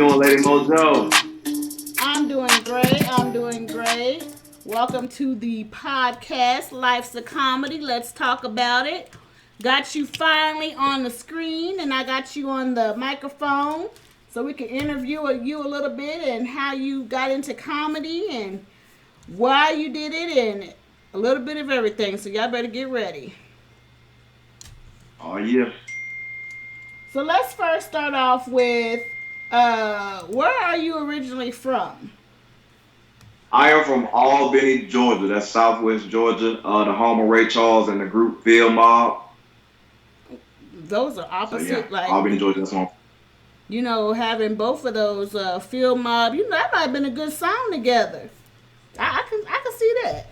doing, Lady Mojo? I'm doing great. I'm doing great. Welcome to the podcast, Life's a Comedy. Let's talk about it. Got you finally on the screen, and I got you on the microphone so we can interview you a little bit and how you got into comedy and why you did it and a little bit of everything. So y'all better get ready. Oh yeah. So let's first start off with where are you originally from? I am from Albany, Georgia. That's Southwest Georgia. The home of Ray Charles and the group Phil Mob. Those are So yeah, opposite, like Albany, Georgia. That's one. having both of those field mob, that might have been a good song together. I can see that.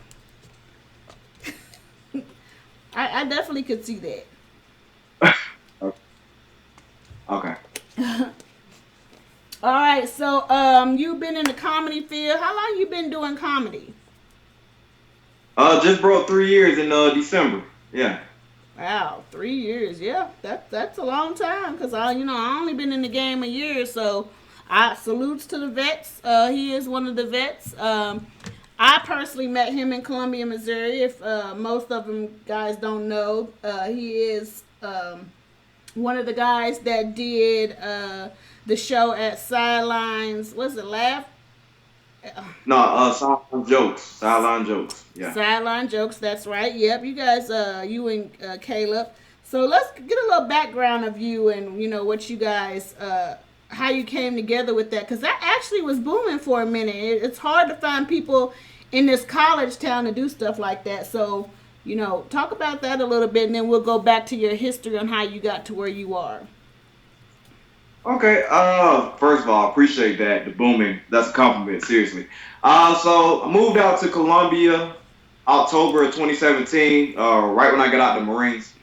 I definitely could see Okay. that. All right, so you've been in the comedy field. How long you been doing comedy? Just broke 3 years in December. Yeah. Wow, 3 years. Yeah, that's a long time. Cause I only been in the game a year. So I salutes to the vets. He is one of the vets. I personally met him in Columbia, Missouri. If most of them guys don't know, he is one of the guys that did the show at Sidelines. Was it Laugh? No, sideline jokes. Sideline jokes. Yeah. Sideline Jokes. That's right. Yep, you guys, you and Caleb. So let's get a little background of you and what you guys, how you came together with that, because that actually was booming for a minute. It's hard to find people in this college town to do stuff like that. So talk about that a little bit, and then we'll go back to your history on how you got to where you are. Okay. First of all, I appreciate that. The booming. That's a compliment. Seriously. So I moved out to Columbia October of 2017. Right when I got out the Marines,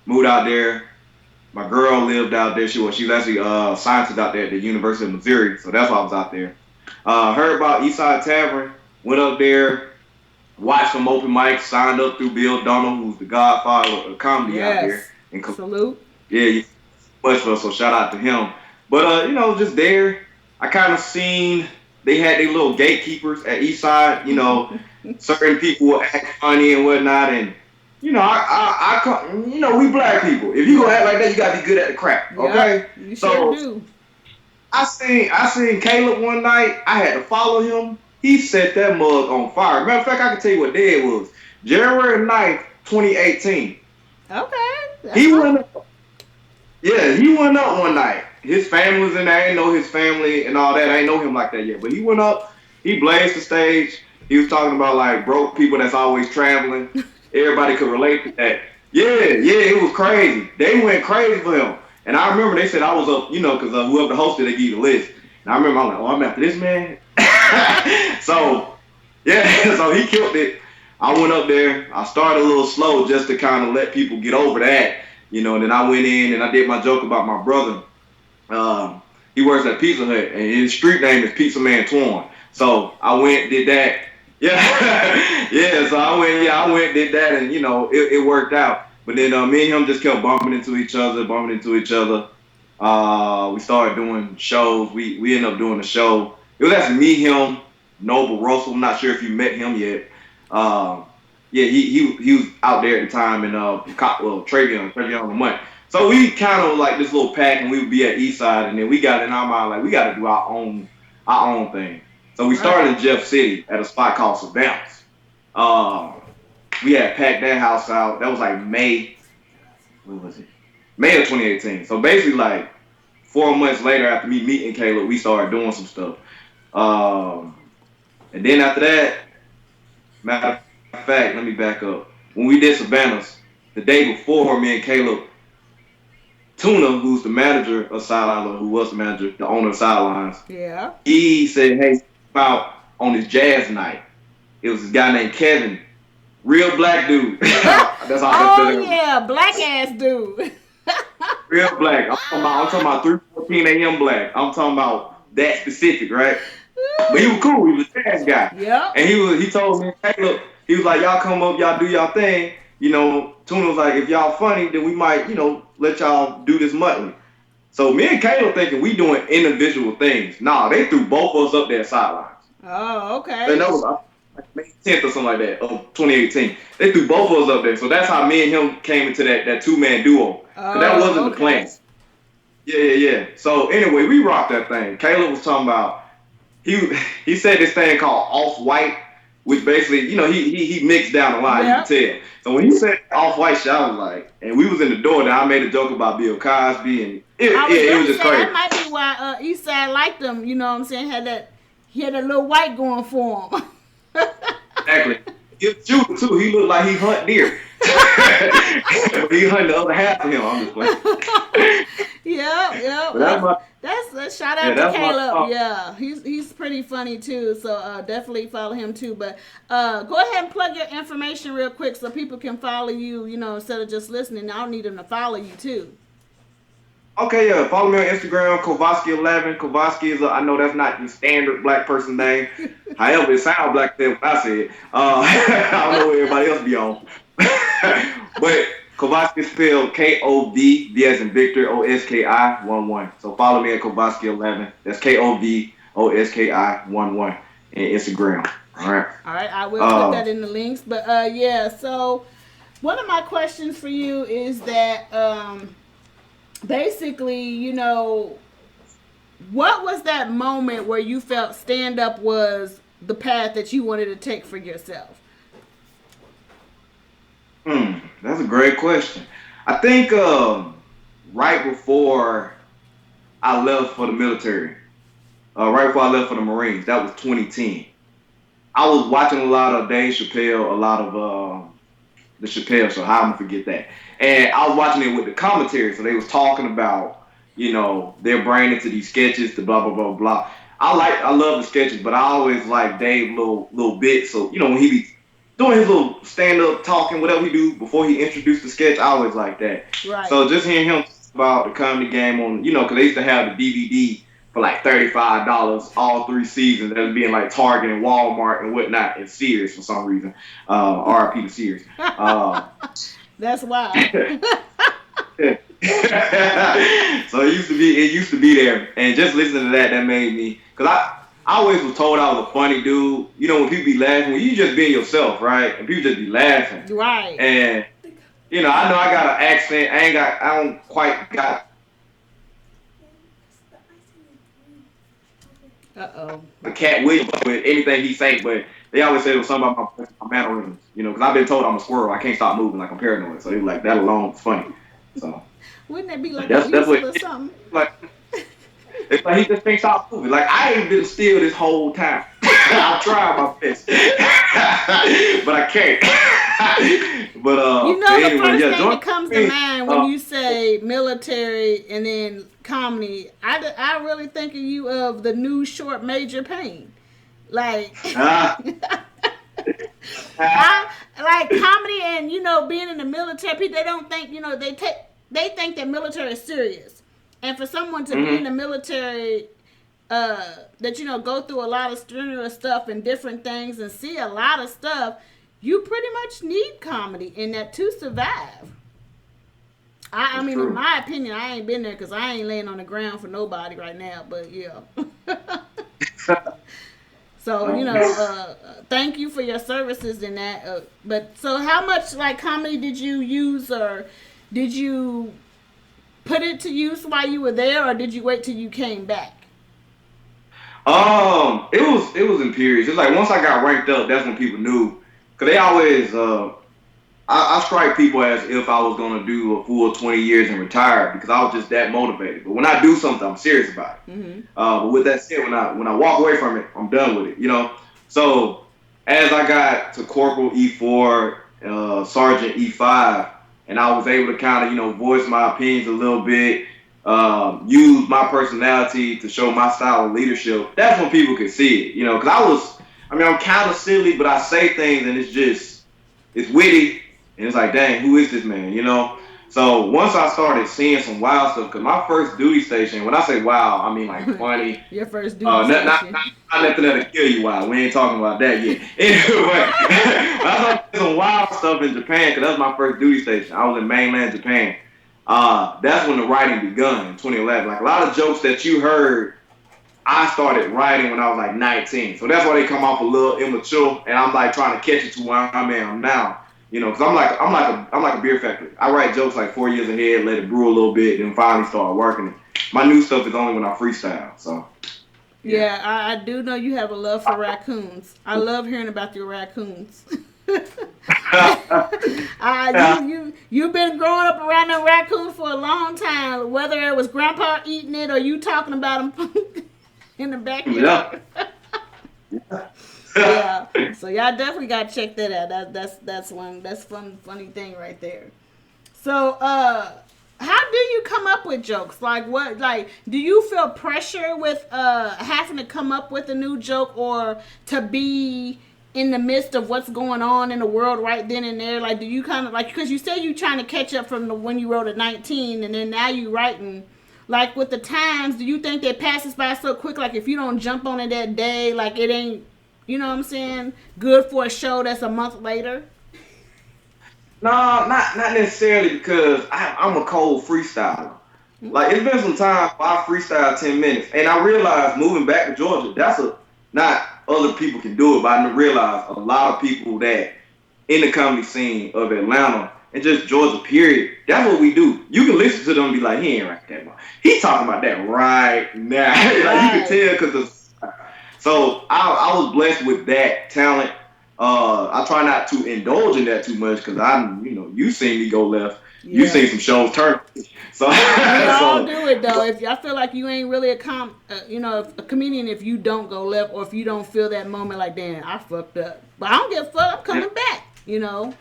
moved out there. My girl lived out there. She's actually a scientist out there at the University of Missouri. So that's why I was out there. Heard about Eastside Tavern. Went up there. Watched some open mics. Signed up through Bill Donald, who's the godfather of comedy out there. Yes. In Salute. yeah, much for so shout out to him. But just there, I kind of seen they had their little gatekeepers at Eastside. Certain people would act funny and whatnot, and we black people. If you gonna act like that, you gotta be good at the craft. Okay, Yep, you so sure do. I seen Caleb one night. I had to follow him. He set that mug on fire. Matter of fact, I can tell you what day it was. January 9th, 2018. Okay. That's He fine. went up. Yeah, he went up one night. His family was in there. I ain't know his family and all that. I ain't know him like that yet. But he went up. He blazed the stage. He was talking about like broke people that's always traveling. Everybody could relate to that. Yeah, it was crazy. They went crazy for him. And I remember they said I was up, because whoever hosted, they gave you the list. And I remember I'm like, oh, I'm after this man. So, yeah, so he killed it. I went up there. I started a little slow just to kind of let people get over that. And then I went in and I did my joke about my brother. He works at Pizza Hut, and his street name is Pizza Man Twan. So I went, did that. Yeah, yeah. So I went, did that, and it worked out. But then me and him just kept bumping into each other. We started doing shows. We ended up doing a show. It was actually me, him, Noble Russell. I'm not sure if you met him yet. Yeah, he was out there at the time, and Travion Lamont. So we kind of like this little pack, and we would be at Eastside, and then we got in our mind like we got to do our own thing. So we started in Jeff City at a spot called Surveillance. We had packed that house out. That was like May. What was it? May of 2018. So basically, like 4 months later, after me meeting Caleb, we started doing some stuff. And then after that, matter of fact, let me back up. When we did Savannah's, the day before, me and Caleb, Tuna, who's the manager of Sidelines, or who was the manager, the owner of Sidelines, Yeah. he said, hey, about on this jazz night. It was this guy named Kevin, real black dude. That's all I Oh said. yeah, black ass dude. Real black. I'm talking about 3:14 a.m. black. I'm talking about that specific, right? But he was cool. He was a jazz guy. Yep. And he told me, hey, look, he was like, y'all come up, y'all do y'all thing. Tuna was like, if y'all funny, then we might, let y'all do this monthly. So me and Caleb thinking we doing individual things. Nah, they threw both of us up there sidelines. Oh, And okay. that was like May 10th or something like that of 2018. They threw both of us up there. So that's how me and him came into that 2-man duo. Cause that wasn't Oh, the plan. okay. Yeah. So anyway, we rocked that thing. Caleb was talking about he he said this thing called off white, which basically, he mixed down the line, you can Yep. tell. So when he said off white shit, I was like, and we was in the door, then I made a joke about Bill Cosby, and I was it was gonna just say that crazy. might be why Eastside liked them. You know what I'm saying? He had a little white going for him. Exactly. He was shooting too. He looked like he hunt deer. But he hunted the other half of him. I'm just playing. Yep. But that's my That's a shout yeah, out to that's my Caleb. Yeah, he's pretty funny too. So definitely follow him too. But go ahead and plug your information real quick so people can follow you. You know, instead of just listening, I'll need them to follow you too. Okay, yeah. Follow me on Instagram, Kovoski11. Kovoski is I know that's not the standard black person name. However, it sounds black then when I say it. I don't know what everybody else be on. But Kovoski is spelled Kovv, V as in Victor, Oski 11. So follow me at Kovoski11. That's Kovoski 11 in Instagram. All right. All right, I will put Uh, that in the links. But yeah, so one of my questions for you is that basically, what was that moment where you felt stand up was the path that you wanted to take for yourself? that's a great question. I think right before I left for the military, right before I left for the Marines, that was 2010. I was watching a lot of Dave Chappelle, a lot of the Chappelle Show. How am I forget that? And I was watching it with the commentary, so they was talking about their brain into these sketches, the blah blah blah blah. I love the sketches, but I always like Dave little bits. So when he be doing his little stand up talking, whatever he do before he introduced the sketch, I always like that. Right. So just hearing him talk about the comedy game on, because they used to have the DVD for like $35 all 3 seasons. That was being like Target and Walmart and whatnot and Sears for some reason. RIP to Sears. That's why. So it used to be there, and just listening to that made me, because I always was told I was a funny dude. When people be laughing, when you just being yourself, right? And people just be laughing, Right. and I know I got an accent. I don't quite got Uh-oh. the Cat Williams with anything he say, but they always say it was something about my mannerisms. Because I've been told I'm a squirrel. I can't stop moving like I'm paranoid. So they were like, that alone is funny. So Wouldn't that be like a that's weasel what or something? like. It's like he just can't stop moving. Like I ain't been still this whole time. I've tried my best, but I can't. But The anyway, first yeah. thing that comes to mind when Uh, you say military and then comedy, I really think of you of the new short Major Payne. Like, uh, I like comedy and being in the military. People they don't think they think that military is serious, and for someone to be in mm-hmm. the military, that go through a lot of strenuous stuff and different things and see a lot of stuff, you pretty much need comedy in that to survive. I It's mean, in true. my opinion, I ain't been there because I ain't laying on the ground for nobody right now. But yeah. So thank you for your services in that. But so, how much like comedy did you use, or did you put it to use while you were there, or did you wait till you came back? it was in periods. It's like once I got ranked up, that's when people knew. Cause they always I strike people as if I was gonna do a full 20 years and retire because I was just that motivated. But when I do something, I'm serious about it. Mm-hmm. But with that said, when I walk away from it, I'm done with it. So as I got to Corporal E4, Sergeant E5, and I was able to kind of voice my opinions a little bit, use my personality to show my style of leadership. That's when people could see it. Because I'm kind of silly, but I say things and it's witty. And it's like, dang, who is this man? So once I started seeing some wild stuff, because my first duty station, when I say wild, I mean like funny. Your first duty Not station. nothing that'll kill you wild. We ain't talking about that yet. Anyway, I saw some wild stuff in Japan, because that was my first duty station. I was in mainland Japan. That's when the writing begun in 2011. Like a lot of jokes that you heard, I started writing when I was like 19. So that's why they come off a little immature, and I'm like trying to catch it to where I am now. You know, because I'm like a beer factory. I write jokes like 4 years ahead, let it brew a little bit, then finally start working it. My new stuff is only when I freestyle. So Yeah, I do know you have a love for raccoons. I love hearing about your raccoons. You've been growing up around them raccoons for a long time. Whether it was Grandpa eating it or you talking about them in the backyard. Yeah. Yeah. So y'all definitely gotta check that out. That's funny thing right there. So how do you come up with jokes? Like do you feel pressure with having to come up with a new joke or to be in the midst of what's going on in the world right then and there? Like do you kind of like, because you said you trying to catch up from when you wrote at 19 and then now you writing, like with the times, do you think that passes by so quick, like if you don't jump on it that day, like it ain't, you know what I'm saying, good for a show that's a month later? No, not necessarily because I'm a cold freestyler. Like it's been some time where I freestyle 10 minutes, and I realized moving back to Georgia, not other people can do it, but I realized a lot of people that in the comedy scene of Atlanta and just Georgia, period, that's what we do. You can listen to them and be like, he ain't right that much. He talking about that right now. Like you can tell because so I was blessed with that talent. I try not to indulge in that too much because you seen me go left. Yeah. You seen some shows turn. So we all do it though. If I feel like you ain't really a comedian if you don't go left or if you don't feel that moment like, damn, I fucked up. But I don't give a fuck. I'm coming back. Yeah.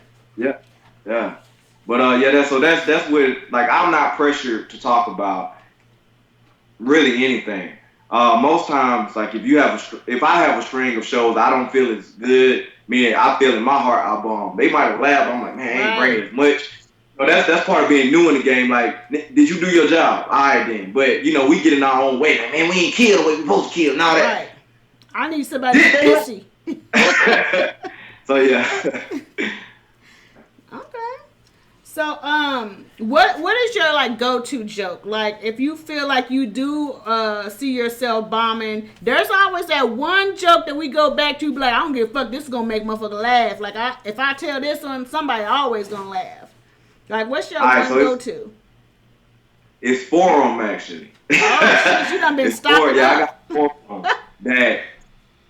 But that's what, like, I'm not pressured to talk about really anything. Most times, like if I have a string of shows I don't feel as good, meaning I feel in my heart I bomb. They might have laughed. I'm like, man, I ain't bringing as much. But that's part of being new in the game. Like, did you do your job? All right then. But we get in our own way. Like, man, we ain't killed the way we supposed to kill and all that. Right. I need somebody pissy. So yeah. Okay. So what is your like go-to joke? Like if you feel like you do see yourself bombing, there's always that one joke that we go back to, be like, I don't give a fuck, this is gonna make motherfucker laugh. Like if I tell this one, somebody always gonna laugh. Like what's your go-to? It's 4 of them actually. Oh shit, you done been stopping. Yeah, I got 4 of them that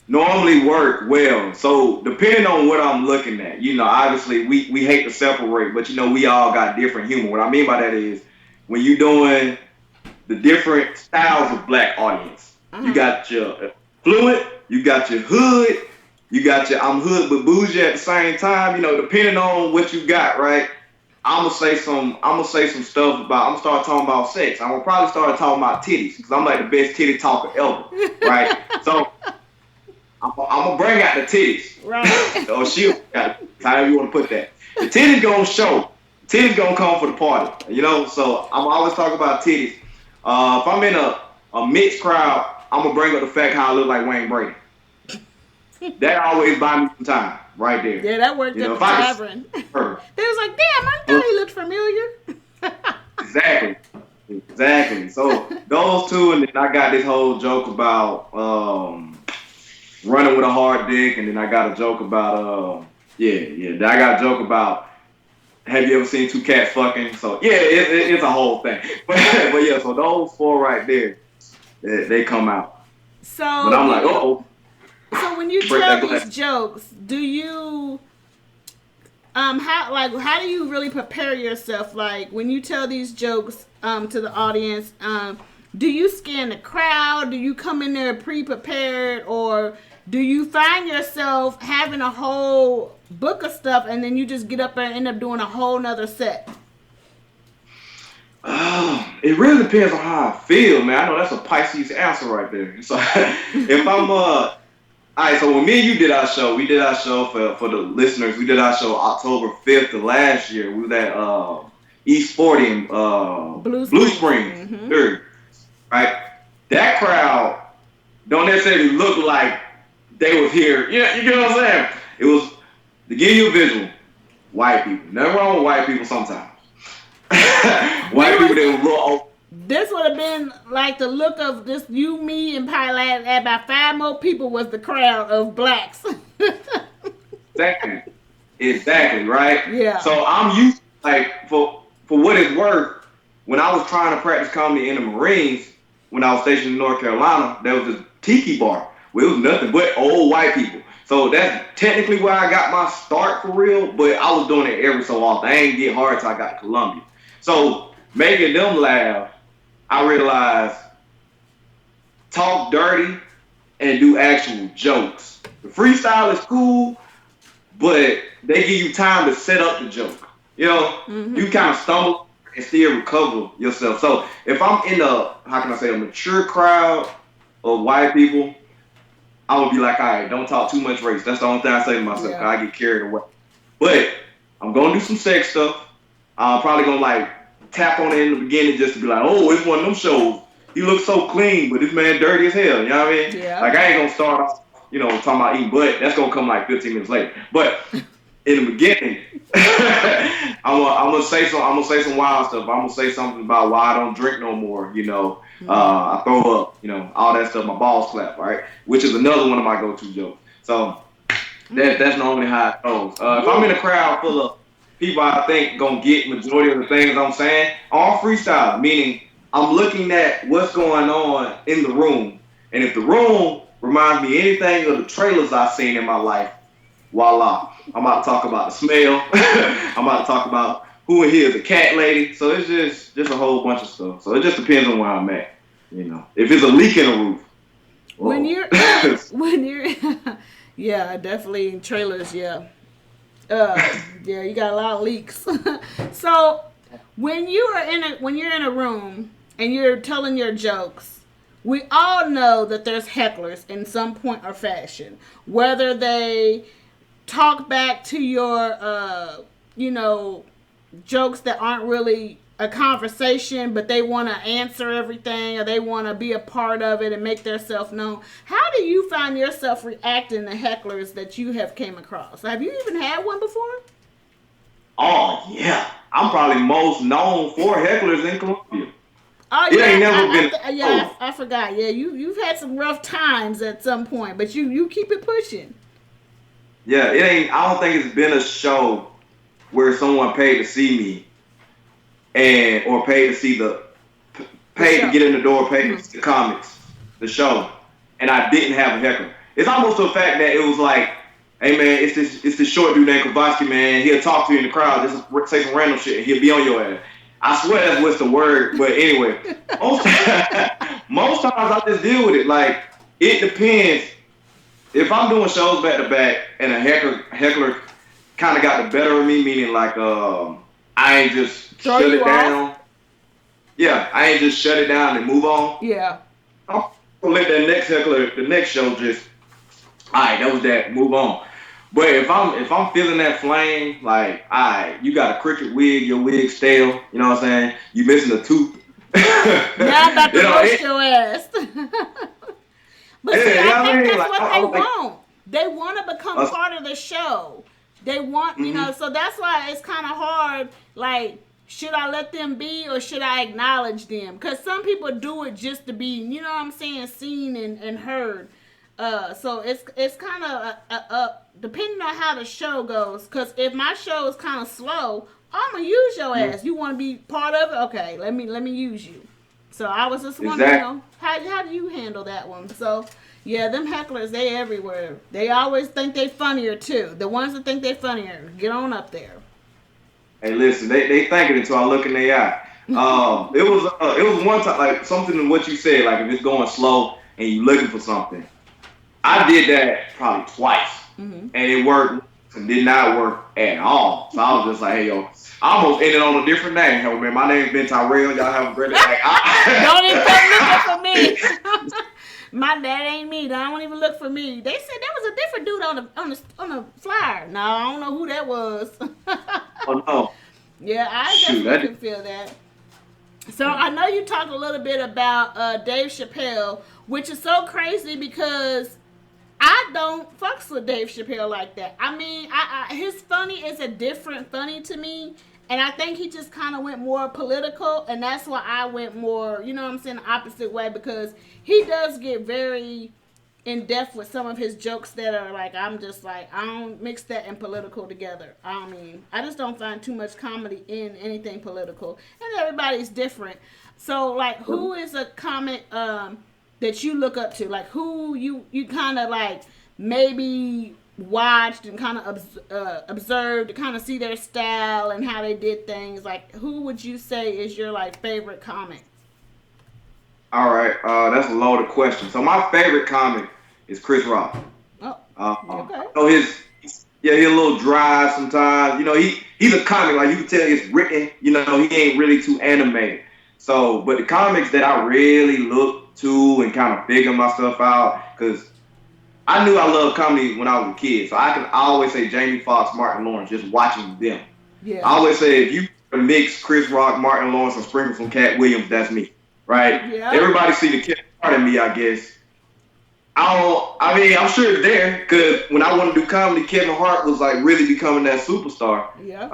normally work well. So depending on what I'm looking at, obviously we hate to separate, but we all got different humor. What I mean by that is when you're doing the different styles of black audience, you got your fluent, you got your hood, you got your I'm hood but bougie at the same time. Depending on what you got, right? I'm gonna say some stuff about. I'm gonna start talking about sex. I'm gonna probably start talking about titties because I'm like the best titty talker ever, right? So I'm gonna bring out the titties. Right. Or she'll, however you want to put that. The titties gonna show. Titties gonna come for the party. So I'm always talking about titties. If I'm in a mixed crowd, I'm gonna bring up the fact how I look like Wayne Brady. That always buy me some time, right there. Yeah, that worked at the tavern. They was like, damn, I thought he looked familiar. Exactly. So those two, and then I got this whole joke about running with a hard dick, and then I got a joke about I got a joke about have you ever seen 2 cats fucking? So yeah, it's a whole thing. But yeah, so those 4 right there, they come out. So but I'm like, uh-oh. So when you tell these jokes, do you how do you really prepare yourself? Like when you tell these jokes to the audience, do you scan the crowd? Do you come in there pre-prepared, or do you find yourself having a whole book of stuff and then you just get up there and end up doing a whole nother set? It really depends on how I feel, man. I know that's a Pisces answer right there. So if I'm all right, so when me and you did our show, we did our show for the listeners. We did our show October 5th of last year. We was at East 40 in Blue Springs. Mm-hmm. Right? That crowd don't necessarily look like they was here. Yeah, you get what I'm saying? It was, to give you a visual, white people. Nothing wrong with white people sometimes. We White people was that was a little old. this would have been like the look of just you, me, and probably like about five more people was the crowd of blacks. Exactly. Exactly, right? Yeah. So I'm used like for what it's worth, when I was trying to practice comedy in the Marines, when I was stationed in North Carolina, there was this tiki bar where it was nothing but old white people. So that's technically where I got my start for real, but I was doing it every so often. I ain't get hard until I got to Columbia. So making them laugh, I realized talk dirty and do actual jokes. The freestyle is cool, but they give you time to set up the joke. You know, Mm-hmm. you kind of stumble and still recover yourself. So if I'm in a, how can I say, a mature crowd of white people, I would be like, all right, don't talk too much race. That's the only thing I say to myself. Yeah. I get carried away. But I'm gonna do some sex stuff. I'm probably gonna like tap on it in the beginning just to be like, oh, it's one of them shows. He looks so clean, but this man dirty as hell. You know what I mean? Yeah. Like I ain't gonna start off, talking about eating butt. That's gonna come like 15 minutes later. But in the beginning, I'm gonna say some. I'm gonna say some wild stuff. I'm gonna say something about why I don't drink no more. I throw up. All that stuff. My balls clap. Right, which is another one of my go-to jokes. So that's normally how it goes. If I'm in a crowd full of people, I think gonna get majority of the things I'm saying on freestyle. Meaning, I'm looking at what's going on in the room, and if the room reminds me anything of the trailers I've seen in my life, voila. I'm about to talk about the smell. I'm about to talk about who in here is a cat lady. So it's just a whole bunch of stuff. So it just depends on where I'm at. If it's a leak in the roof. When Whoa. you're when you're yeah, definitely in trailers, yeah. Yeah, you got a lot of leaks. So when you're in a room and you're telling your jokes, we all know that there's hecklers in some point or fashion. Whether they talk back to your jokes that aren't really a conversation, but they want to answer everything or they want to be a part of it and make themselves known. How do you find yourself reacting to hecklers that you have came across? Have you even had one before? Oh yeah. I'm probably most known for hecklers in Columbia. Oh It ain't yeah, never been. I forgot. Yeah, you've had some rough times at some point, but you keep it pushing. Yeah, it ain't. I don't think it's been a show where someone paid to see me or paid to see paid to get in the door, paid to see the comics, the show, and I didn't have a heckler. It's almost to the fact that it was like, hey man, it's this short dude named Kovoski, man. He'll talk to you in the crowd, just say some random shit, and he'll be on your ass. I swear that's what's the word, but anyway, most times I just deal with it. Like it depends. If I'm doing shows back to back and a heckler kind of got the better of me, meaning like I ain't just Throw shut you it off? down. Yeah, I ain't just shut it down and move on. Yeah. I'm gonna let that next heckler, the next show, just all right. That was that. Move on. But if I'm feeling that flame, like all right, you got a cricket wig, your wig stale. You know what I'm saying? You missing a tooth. Now I'm about to roast your ass. But see, Yeah, I think I mean, that's like, what they want. They want to become part of the show. They want, so that's why it's kind of hard. Like, should I let them be or should I acknowledge them? Because some people do it just to be, you know what I'm saying, seen and heard. So it's kind of depending on how the show goes. Because if my show is kind of slow, I'm gonna use your ass. You want to be part of it? Okay, let me use you. So I was just wondering, how do you handle that one? So yeah, them hecklers, they everywhere. They always think they funnier too. The ones that think they funnier, get on up there. Hey, listen, they think it until I look in their eye. It was one time like something in what you said, like if it's going slow and you looking for something. I did that probably twice, and it worked and did not work at all. So I was just like, hey yo, I almost ended on a different name. Hey man, my name's Ben Tyrell. Y'all have a great day. Don't even come looking for me. My dad ain't me. Don't even look for me. They said there was a different dude on the flyer. No, I don't know who that was. Oh no. Yeah, I definitely can feel that. So I know you talked a little bit about Dave Chappelle, which is so crazy because I don't fucks with Dave Chappelle like that. I mean, his funny is a different funny to me, And I think he just kind of went more political, and that's why I went more, you know what I'm saying, the opposite way, because he does get very in depth with some of his jokes that are like, I'm just like, I don't mix that and political together. I mean, I just don't find too much comedy in anything political, and everybody's different. So, like, who is a comic that you look up to? Like, who you kind of like maybe watched and kind of observed to kind of see their style and how they did things. Like, who would you say is your like favorite comic? All right, that's a loaded question. So my favorite comic is Chris Rock. Oh, I okay. know yeah, he's a little dry sometimes. You know, he's a comic, like you can tell it's written. You know, he ain't really too animated. So, but the comics that I really look to and kind of figure myself out, because I knew I loved comedy when I was a kid. So I always say Jamie Foxx, Martin Lawrence, just watching them. I Yeah. always say if you mix Chris Rock, Martin Lawrence, and sprinkle some Cat Williams, that's me, right? Yeah. Everybody see the Kevin Hart in me, I guess. I mean, I'm sure it's there because when I wanted to do comedy, Kevin Hart was like really becoming that superstar. Yeah.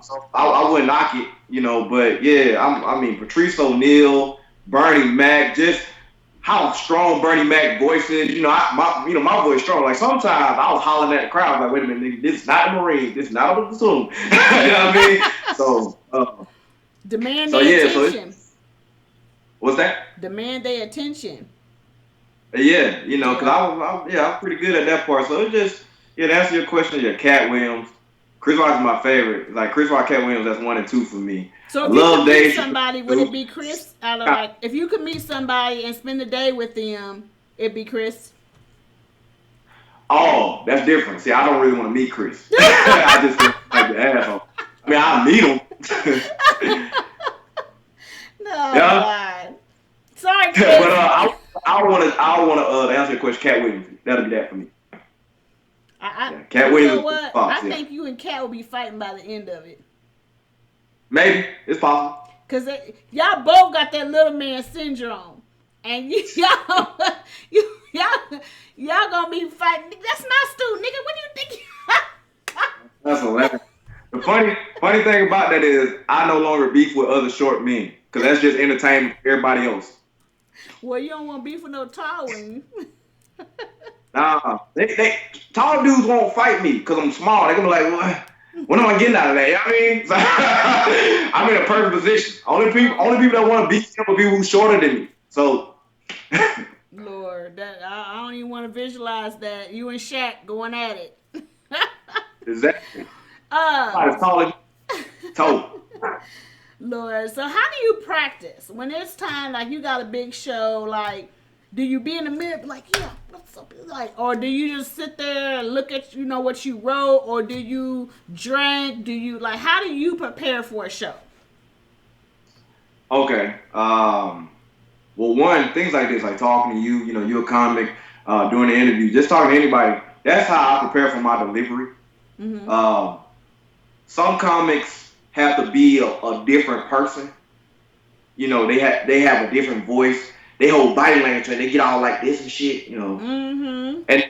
So I wouldn't knock it, you know. But yeah, I mean, Patrice O'Neal, Bernie Mac, just how strong Bernie Mac voice is. You know, my voice strong. Like sometimes I was hollering at the crowd, like, wait a minute, nigga, this is not the Marine, this is not a platoon. You know what I mean? So, Demand so their yeah, so attention. what's that? Demand their attention. Yeah, you know, because Yeah. I'm pretty good at that part. So it just, yeah, to answer your question, yeah, Cat Williams, Chris Rock is my favorite. Like Chris Rock, Cat Williams, that's 1 and 2 for me. So I if you could love meet Dave somebody, would it Chappelle. be Chris? Out of like, if you could meet somebody and spend the day with them, it'd be Chris. Oh, that's different. See, I don't really want to meet Chris. I just feel like the asshole. I mean, I'll meet him. No, Yeah, God. Sorry, but Chris. I want to answer your question. Cat Williams, that'll be that for me. Yeah, Cat You know Williams, what? I Fox. Yeah, think you and Cat will be fighting by the end of it. maybe it's possible. Cause y'all both got that little man syndrome, and y'all gonna be fighting. That's my stew, nigga. What do you think? That's hilarious. The funny thing about that is I no longer beef with other short men because that's just entertainment for everybody else. Well, you don't want beef with no tall one. Nah, they tall dudes won't fight me because I'm small. They're gonna be like, what am I getting out of that? You know what I mean? So, I'm in a perfect position. Only people that want to beat me are people who's shorter than me. So Lord, that I don't even want to visualize that you and Shaq going at it. exactly. uh, Somebody's taller than me. Tall. Lord, so how do you practice when it's time? Like you got a big show, like. Do you be in the mirror like, yeah, what's up? Like, or do you just sit there and look at what you wrote, or do you drink? Do you like how do you prepare for a show? Okay. Well, one things like this, like talking to you, you know, you're a comic, doing the interview, just talking to anybody. That's how I prepare for my delivery. Mm-hmm. Um, some comics have to be a different person. You know, they have a different voice. They hold body language and they get all like this and shit. You know, Mm-hmm. and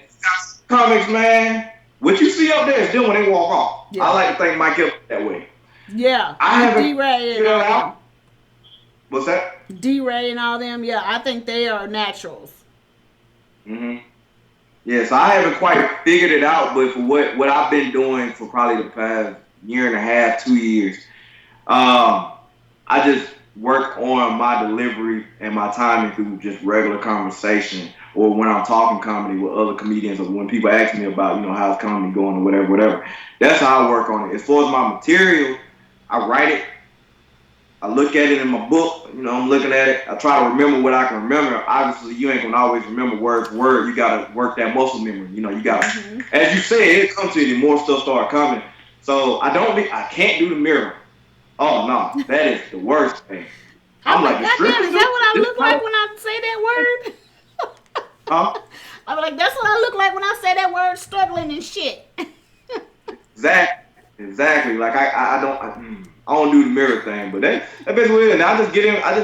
comics, man, what you see up there is them when they walk off. Yeah. I like to think Mike Hill that way. Yeah. I haven't D-Ray and figured all them. out. What's that? D-Ray and all them. Yeah, I think they are naturals. Hmm. Yeah, so I haven't quite figured it out, but for what I've been doing for probably the past year and a half, 2 years, I just work on my delivery and my timing through just regular conversation, or when I'm talking comedy with other comedians, or when people ask me about, you know, how's comedy going or whatever, whatever. That's how I work on it. As far as my material, I write it. I look at it in my book, you know, I'm looking at it. I try to remember what I can remember. Obviously, you ain't gonna always remember word for word. You gotta work that muscle memory. You know, you gotta, Mm-hmm. as you said, it comes to you, more stuff start coming. So I can't do the mirror. Oh no, that is the worst thing. I'm I'm like, like, the goddamn, is strippers do that what I this look like when I say that word? huh? I'm like, that's what I look like when I say that word, struggling and shit. Exactly. Like I don't do the mirror thing, but that basically it. And I just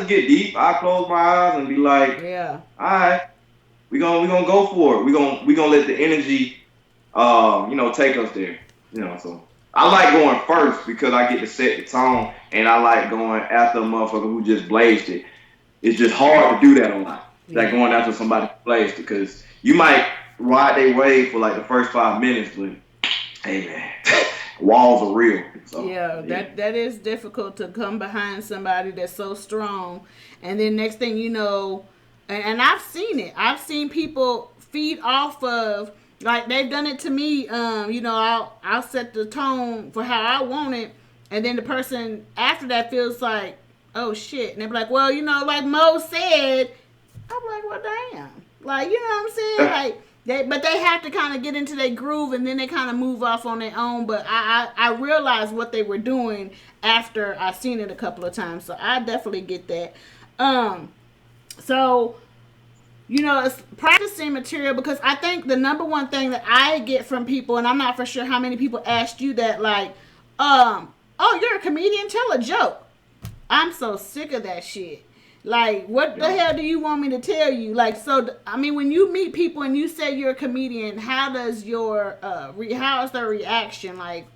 get deep. I close my eyes and be like, Yeah. all right, we gonna go for it. We gonna let the energy, take us there. You know, so. I like going first because I get to set the tone, and I like going after a motherfucker who just blazed it. It's just hard to do that a lot. Like Yeah. going after somebody who blazed it because you might ride their wave for like the first 5 minutes, but hey man, walls are real. So Yeah, yeah, that is difficult to come behind somebody that's so strong, and then next thing you know, and I've seen it. I've seen people feed off of like they've done it to me. I'll set the tone for how I want it, and then the person after that feels like, oh shit, and they're like, well, like Mo said, I'm like, well, damn. Like, you know what I'm saying? Like, but they have to kind of get into their groove and then they kind of move off on their own. But I realized what they were doing after I seen it a couple of times. So I definitely get that. Um, so, it's practicing material because I think the number one thing that I get from people, and I'm not for sure how many people asked you that, like, oh, you're a comedian, tell a joke. I'm so sick of that shit. Like, what the yeah. hell do you want me to tell you? Like, so, I mean, when you meet people and you say you're a comedian, how does how is their reaction? Like,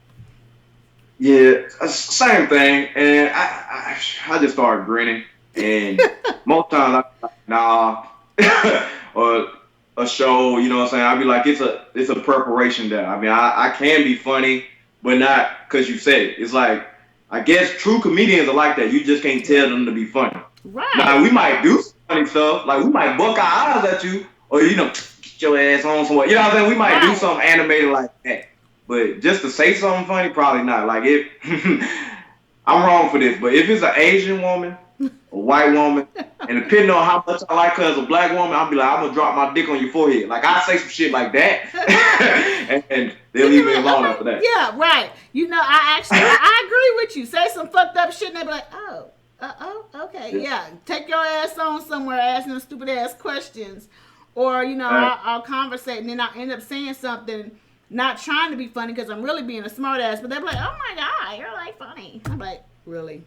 Yeah, same thing. And I just started grinning. And most times I'm like, nah, or a show, you know what I'm saying? I'd be like, it's a preparation there. I mean, I can be funny, but not because you said it. It's like, I guess true comedians are like that. You just can't tell them to be funny. Now, right, we might do some funny stuff. Like, we might buck our eyes at you, or, get your ass on somewhere. You know what I'm saying? We might do right. something animated like that. But just to say something funny, probably not. Like if I'm wrong for this, but if it's an Asian woman, a white woman, and depending on how much I like her as a black woman, I'll be like, I'm gonna drop my dick on your forehead. Like I say some shit like that, and they'll You leave be me like, alone okay, after that. yeah, right. I agree with you. Say some fucked up shit and they be like, okay, Yeah. yeah. Take your ass on somewhere asking them stupid ass questions. Or, Uh, I'll conversate and then I'll end up saying something not trying to be funny because I'm really being a smart ass. But they're like, oh my God, you're like funny. I'm like, really?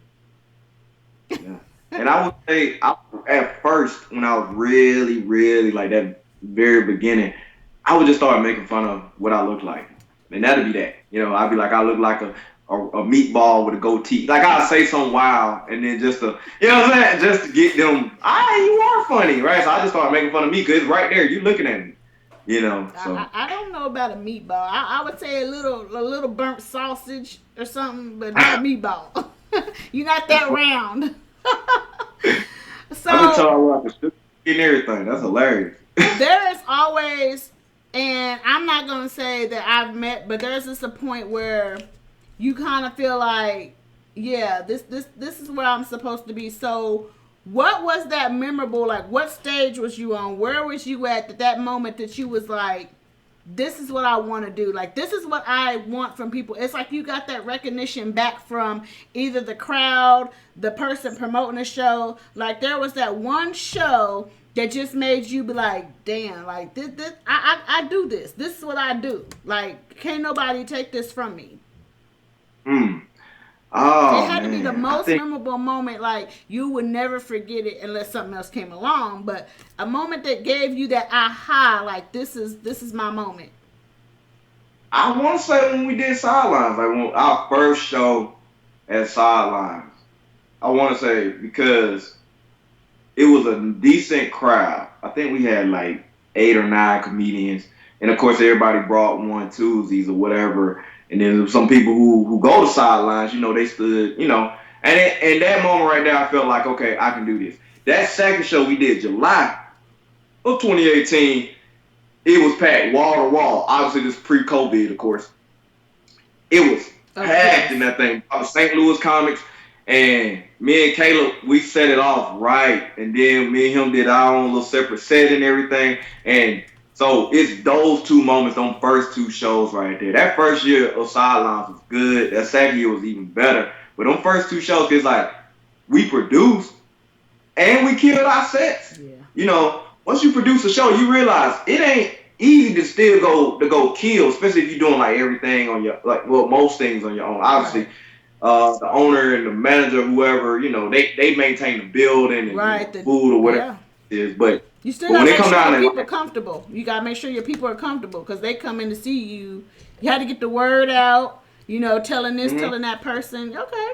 yeah. And I would say, at first, when I was really, really like that very beginning, I would just start making fun of what I look like. And that'd be that. I'd be like, I look like a meatball with a goatee. Like, I'd say something wild, and then just to, you know what I'm saying? Just to get them, you are funny, right? So I just started making fun of me because it's right there. You looking at me, so. I don't know about a meatball. I would say a little burnt sausage or something, but not a meatball. You're not that round. I've been told So I was like a and everything. That's hilarious. there is always, and I'm not gonna say that I've met, but there's just a point where you kind of feel like, yeah, this is where I'm supposed to be. So, what was that memorable? Like, what stage was you on? Where was you at that moment that you was like, this is what I want to do. Like, this is what I want from people. It's like you got that recognition back from either the crowd, the person promoting the show. Like, there was that one show that just made you be like, damn, like, I do this. This is what I do. Like, can't nobody take this from me. Hmm. It Oh had to be the man, I most think memorable moment. Like, you would never forget it unless something else came along. But a moment that gave you that aha, like, this is my moment. I want to say when we did sidelines, like when our first show at sidelines. I want to say because it was a decent crowd. I think we had like 8 or 9 comedians, and of course everybody brought one twosies or whatever. And then some people who go to sidelines, they stood, and in that moment right there, I felt like okay, I can do this. That second show we did July of 2018, it was packed wall to wall. Obviously, this pre-COVID, of course. It was Of packed in course. that thing. St. Louis comics, and me and Caleb, we set it off right, and then me and him did our own little separate set and everything. And so it's those two moments, those first two shows right there. That first year of Sidelines was good. That second year was even better. But them first two shows, it's like we produced and we killed our sets. Yeah. Once you produce a show, you realize it ain't easy to still go kill, especially if you're doing like everything on your most things on your own. Right. Obviously, the owner and the manager, whoever, they maintain the building and Right. food or whatever Yeah. it is. But You still when gotta they make come sure down your and people like, comfortable. You gotta make sure your people are comfortable because they come in to see you. You had to get the word out. telling this, Mm-hmm. telling that person. Okay.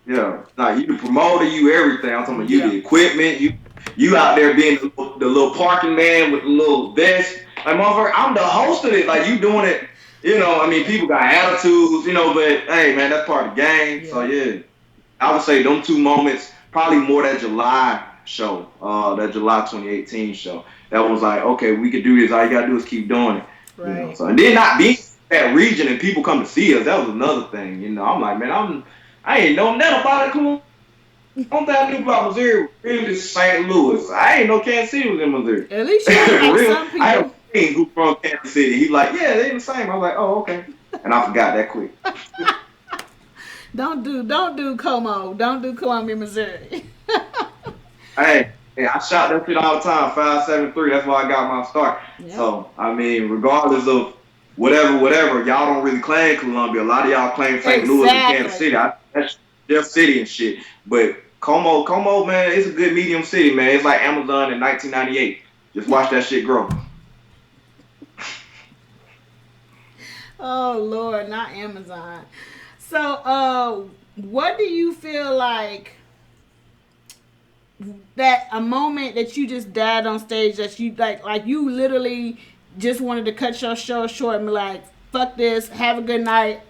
Yeah. Like you the promoter, you everything. I'm talking about you Yeah. the equipment, you out there being the little parking man with the little vest. Like motherfucker, I'm the host of it. Like you doing it, I mean, people got attitudes, but hey man, that's part of the game. So Yeah. yeah. I would say them two moments, probably more that July show, that July 2018 show. That was like, okay, we could do this. All you gotta do is keep doing it. Right. So and then not being that region and people come to see us, that was another thing. I'm like, man, I ain't know nothing about it. Come on, one thing I knew about Missouri really just St. Louis. I ain't know Kansas City was in Missouri. At least you ain't like Real, some I had a people. friend who from Kansas City. He like, yeah, they the same. I was like, oh, okay. And I forgot that quick. Don't do Como. Don't do Columbia, Missouri. Hey, I shot that shit all the time, 5.73. That's why I got my start. Yep. So, I mean, regardless of whatever, y'all don't really claim Columbia. A lot of y'all claim St. Louis and Kansas Exactly. City. That's their city and shit. But Como, man, it's a good medium city, man. It's like Amazon in 1998. Just watch that shit grow. Oh Lord, not Amazon. So, what do you feel like that a moment that you just died on stage that you like you literally just wanted to cut your show short and be like, fuck this, have a good night.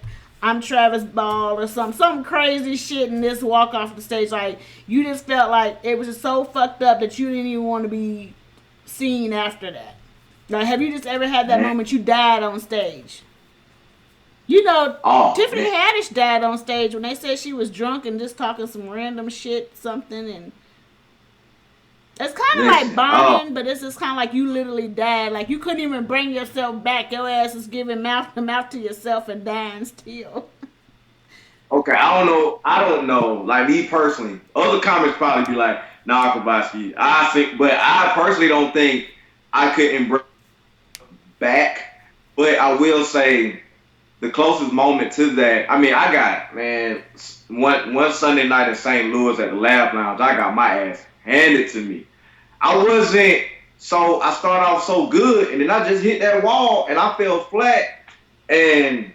I'm Travis Ball or some crazy shit and just walk off the stage. Like you just felt like it was just so fucked up that you didn't even want to be seen after that. Like, have you just ever had that Man. moment you died on stage? Oh, Tiffany man. Haddish died on stage when they said she was drunk and just talking some random shit, something, and it's kind of like Listen. burning, but it's just kind of like you literally died. Like you couldn't even bring yourself back. Your ass is giving mouth to mouth to yourself and dying still. Okay, I don't know. Like me personally, other comments probably be like, "Nah, Kovoski." I think, but I personally don't think I could embrace back. But I will say the closest moment to that. I mean, I got man one Sunday night in St. Louis at the Lab Lounge. I got my ass handed to me. I wasn't so. I started off so good, and then I just hit that wall, and I fell flat, and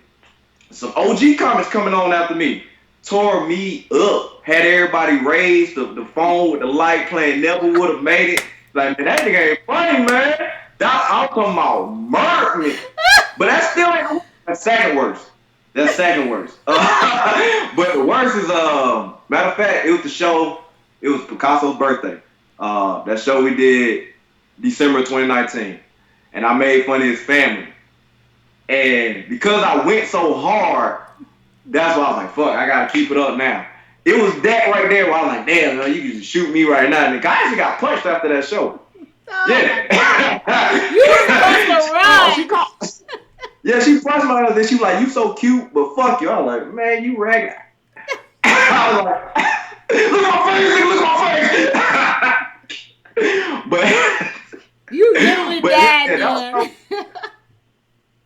some OG comments coming on after me tore me up. Had everybody raised the phone with the light playing. Never would have made it. Like man, that nigga ain't funny, man. I'm talking about murder me. But that's still ain't the second worst. That's second worst. But the worst is matter of fact, it was the show. It was Picasso's birthday. That show we did December 2019, and I made fun of his family. And because I went so hard, that's why I was like, fuck, I gotta keep it up now. It was that right there where I was like, damn, man, you can just shoot me right now. And the guy actually got punched after that show. Oh Yeah. my god! You were supposed to She run. called. Yeah, she punched my other. Then she was like, you so cute, but fuck you. I was like, man, you ragged. I was like, look at my face, look at my face. You literally but died yeah, then.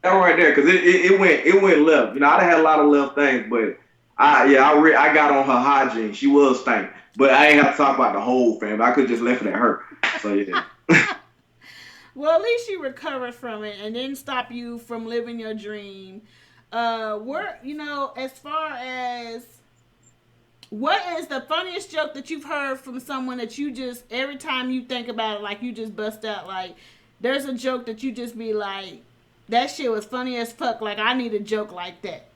that right there, because it went left. I'd have had a lot of left things, but I got on her hygiene. She was stank, but I ain't have to talk about the whole family. I could just left it at her. So yeah. Well, at least you recovered from it and didn't stop you from living your dream. As far as what is the funniest joke that you've heard from someone that you just every time you think about it, like you just bust out like there's a joke that you just be like, that shit was funny as fuck. Like I need a joke like that,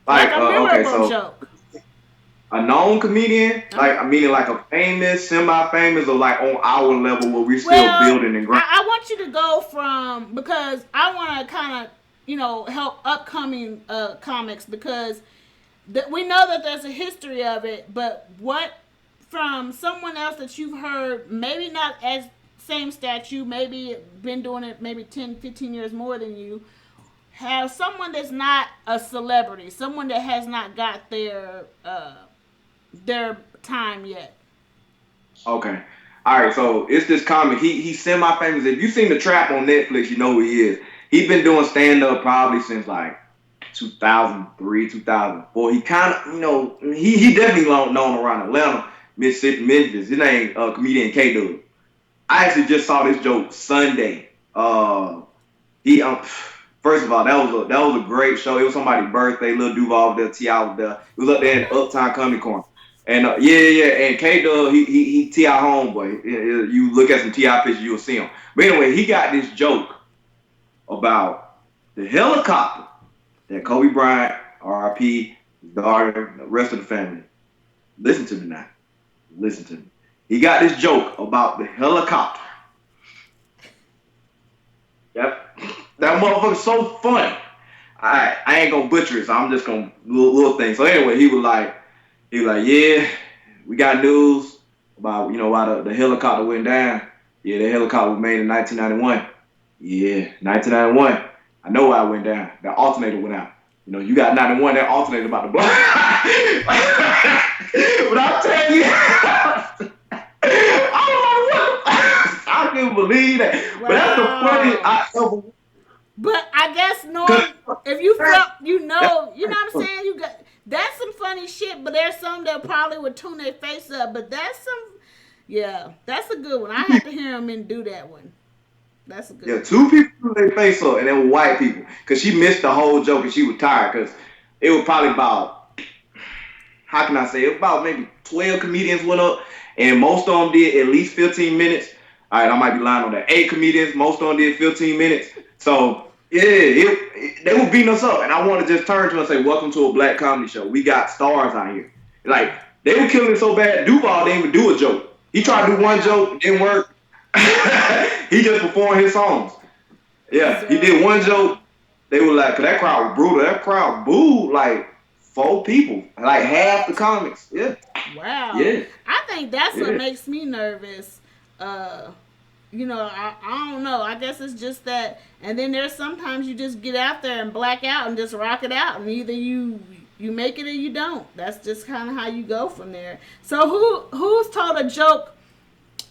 like a Okay, memorable so joke. a known comedian, Uh-huh. like meaning like a famous, semi-famous, or like on our level where we're still Well, building and growing. I want you to go from because I want to kind of help upcoming comics because we know that there's a history of it, but what from someone else that you've heard, maybe not as same statue, maybe been doing it maybe 10, 15 years more than you, have someone that's not a celebrity, someone that has not got their time yet. Okay. All right, so it's this comic. He's semi-famous. If you've seen The Trap on Netflix, you know who he is. He's been doing stand-up probably since like 2003, 2004. He kind of, he definitely known around Atlanta, Mississippi, Memphis. His name comedian K Dub. I actually just saw this joke Sunday. He First of all, that was a great show. It was somebody's birthday. Lil Duval was there, T.I. was there. It was up there in Okay. Uptown Comedy Corner. And yeah. And K Dub, he T.I. homeboy. You look at some T.I. pictures, you'll see him. But anyway, he got this joke about the helicopter that Kobe Bryant, R.I.P., his daughter, the rest of the family. Listen to me now. Listen to me. He got this joke about the helicopter. Yep. That motherfucker's so funny. I ain't gonna butcher it, so I'm just gonna little thing. So anyway, he was like, yeah, we got news about why the helicopter went down. Yeah, the helicopter was made in 1991. Yeah, 1991. I know why it went down. The alternator went out. You got 91, that alternator about to blow. But I'll tell you, I don't know what. I can't believe that. But that's the funniest Wow. I ever. But I guess Norm, if you felt, what I'm saying. You got that's some funny shit. But there's some that probably would tune their face up. But that's some, yeah, that's a good one. I have to hear him and do that one. That's a good Yeah, one. two people threw their face up, and they were white people. Because she missed the whole joke and she was tired. Because it was probably about, how can I say, it was about maybe 12 comedians went up, and most of them did at least 15 minutes. All right, I might be lying on that. 8 comedians, most of them did 15 minutes. So, yeah, they were beating us up. And I want to just turn to them and say, welcome to a black comedy show. We got stars out here. Like, they were killing it so bad, Duval didn't even do a joke. He tried to do one Wow. joke, didn't work. He just performed his songs. Yeah, he did So one yeah. joke. They were like, cause that crowd was brutal. That crowd booed like 4 people, like half the What? comics. Yeah, Wow. yeah, I think that's what yeah. makes me nervous. Uh, I don't know. I guess it's just that. And then there's sometimes you just get out there and black out and just rock it out, and either you make it or you don't. That's just kind of how you go from there. So who's told a joke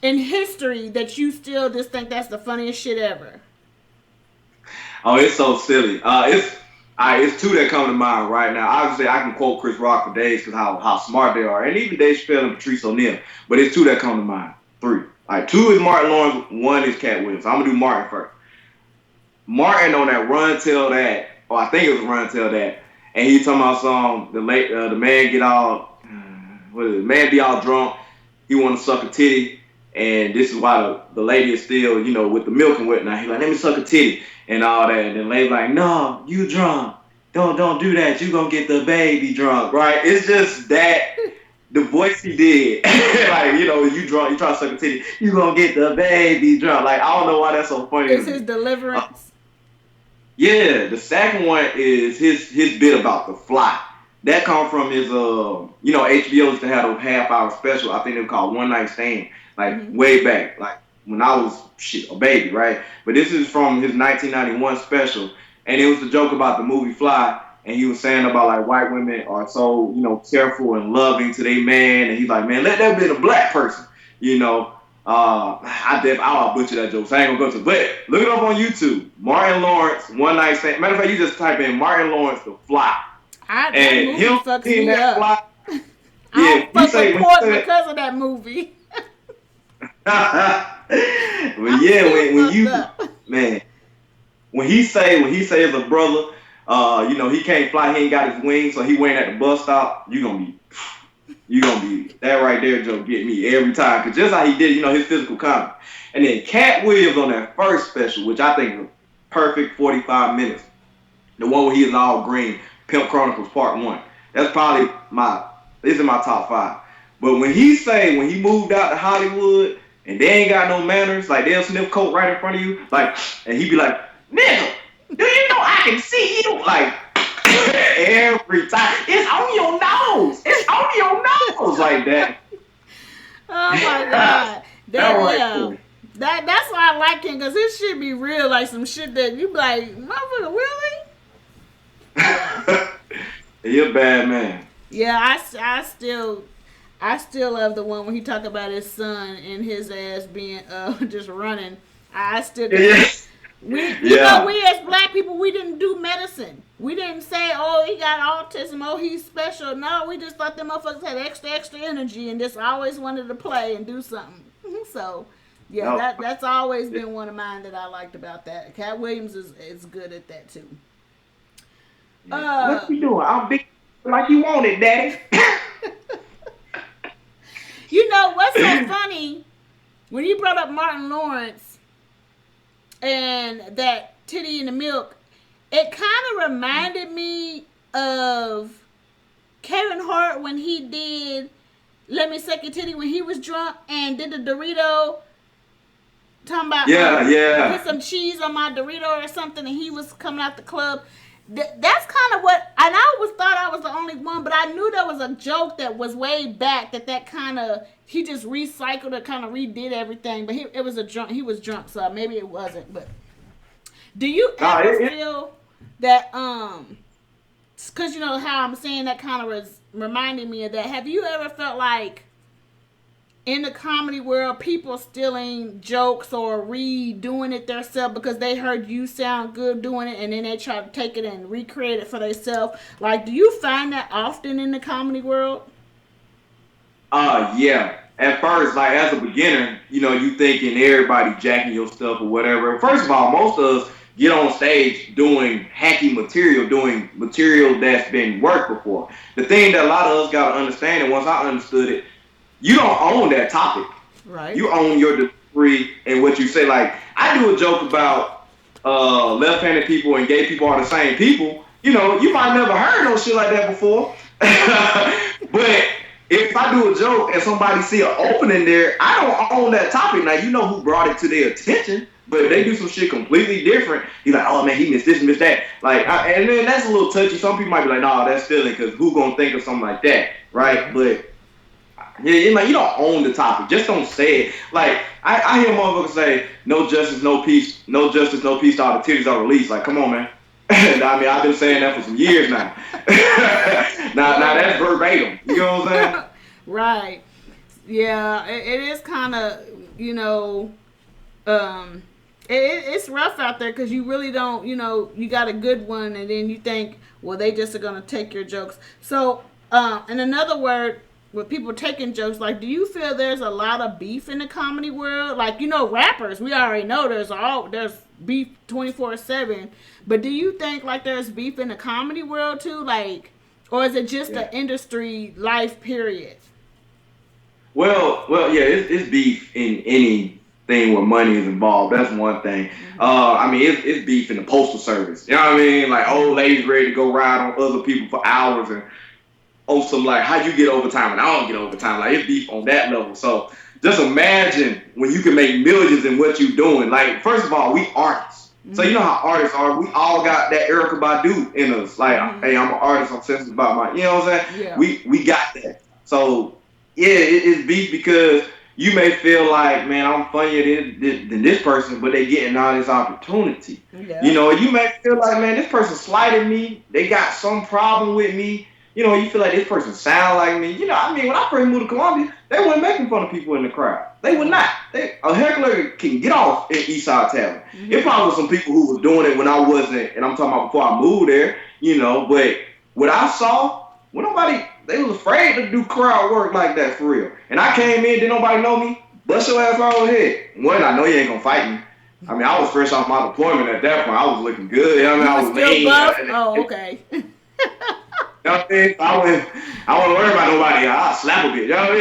in history that you still just think that's the funniest shit ever? Oh, it's so silly. It's two that come to mind right now. Obviously, I can quote Chris Rock for days because how smart they are, and even Dave Chappelle and Patrice O'Neal. But it's two that come to mind. Three. All right, two is Martin Lawrence. One is Cat Williams. So I'm gonna do Martin first. Martin on that Run Tell That, or I think it was Run Tell That, and he talking about the man get all what is it? Man be all drunk. He want to suck a titty, and this is why the lady is still with the milk and whatnot. He like, let me suck a titty and all that, and the lady like, no, you drunk. Don't do that. You gonna get the baby drunk, right? It's just that the voice he did, like you drunk, you try to suck a titty, you gonna get the baby drunk. Like I don't know why that's so funny to Is me. his Uh, deliverance? yeah, the second one is his bit about the fly. That come from his HBO used to have a half hour special. I think they were called One Night Stand, like Mm-hmm. way back, like when I was shit a baby, right? But this is from his 1991 special, and it was a joke about the movie Fly, and he was saying about like white women are so careful and loving to their man, and he's like, man, let that be a black person, you know. I'll butcher that joke, so I ain't gonna go to. But look it up on YouTube. Martin Lawrence, One Night Stand. Matter of fact, you just type in Martin Lawrence, The Fly, That and movie him fucks seeing me that up. fly. I Yeah, don't fuck with when he pork said, because of that movie. but I'm yeah, still when fucked you up. man, when he say as a brother, he can't fly, he ain't got his wings, so he waiting at the bus stop. You gonna be that right there, Joe. Get me every time, cause just how he did, his physical comedy. And then Cat Williams on that first special, which I think is a perfect 45 minutes. The one where he is all green, Pimp Chronicles Part One. That's probably this is my top five. But when he moved out to Hollywood and they ain't got no manners, like they'll sniff coke right in front of you, like, and he be like, nigga, do you know I can see you? Like every time, it's on your nose, it's on your nose, like that. Oh my that god. That right yeah. there. That's why I like him because his shit be real, like some shit that you be like, motherfucker, really? Yeah. He a bad man. Yeah, I still love the one when he talk about his son and his ass being just running. I still because Yeah. Yeah. we as black people we didn't do medicine. We didn't say oh he got autism, oh he's special. No, we just thought them motherfuckers had extra energy and just always wanted to play and do something. So Yeah, No. that's always been one of mine that I liked about that. Cat Williams is good at that too. Yeah. Uh, What you doing? I'm big like you want it, daddy. you know what's so funny when you brought up Martin Lawrence and that titty in the milk, it kind of reminded me of Kevin Hart when he did Let Me Suck Your Titty when he was drunk and did the Dorito, talking about Yeah, put yeah. some cheese on my Dorito or something, and he was coming out the club. That's kind of what, and I always thought I was the only one, but I knew there was a joke that was way back that kind of, he just recycled or kind of redid everything, but it was a drunk, he was drunk, so maybe it wasn't. But do you Nah, ever feel that because you know how I'm saying that kind of was reminding me of that, have you ever felt like in the comedy world, people stealing jokes or redoing it themselves because they heard you sound good doing it, and then they try to take it and recreate it for themselves? Like, do you find that often in the comedy world? Yeah. At first, like as a beginner, you thinking everybody jacking your stuff or whatever. First of all, most of us get on stage doing hacky material, doing material that's been worked before. The thing that a lot of us gotta understand, and once I understood it, you don't own that topic. Right. You own your delivery and what you say. Like I do a joke about left-handed people and gay people are the same people. You might never heard no shit like that before. But if I do a joke and somebody see an opening there, I don't own that topic. Now you know who brought it to their attention, but if they do some shit completely different, you're like, oh man, he missed this, missed that. Like, and then that's a little touchy. Some people might be like, nah, that's stealing because who gonna think of something like that, right? But yeah, like you don't own the topic. Just don't say it. Like I hear motherfuckers say, "No justice, no peace. No justice, no peace. All the titties are released." Like, come on, man. I mean, I've been saying that for some years now. Now that's verbatim. You know what I'm saying? Right. Yeah, it is kind of, you know, it's rough out there because you really don't, you got a good one and then you think, well, they just are going to take your jokes. So, in another word, with people taking jokes, like, do you feel there's a lot of beef in the comedy world? Like, rappers, we already know there's beef 24/7, but do you think like there's beef in the comedy world too? Like, or is it just Yeah. an industry life period? Well, yeah. It's beef in anything where money is involved. That's one thing. Mm-hmm. I mean, it's beef in the postal service. You know what I mean? Like old ladies ready to go ride on other people for hours and on some like how you get overtime and I don't get overtime. Like it's beef on that level. So just imagine when you can make millions in what you're doing. Like first of all, we artists. Mm-hmm. So you know how artists are. We all got that Erykah Badu in us. Like, hey, I'm an artist. I'm sensitive about my. You know what I'm saying? Yeah. We got that. So yeah, it's beef because you may feel like, man, I'm funnier than this person, but they getting all this opportunity. Yeah. You may feel like, man, this person slighted me. They got some problem with me. You feel like this person sound like me. I mean, when I first moved to Columbia, they weren't making fun of people in the crowd. They were not. A heckler can get off in Eastside Tavern. Mm-hmm. It probably was some people who was doing it when I wasn't, and I'm talking about before I moved there, but what I saw, they was afraid to do crowd work like that for real. And I came in, didn't nobody know me, bust your ass on the head. One, I know you ain't gonna fight me. I mean, I was fresh off my deployment at that point. I was looking good. I was lean. Oh, okay. You know what I mean? I wouldn't worry about nobody. I'll slap a bitch. You know what I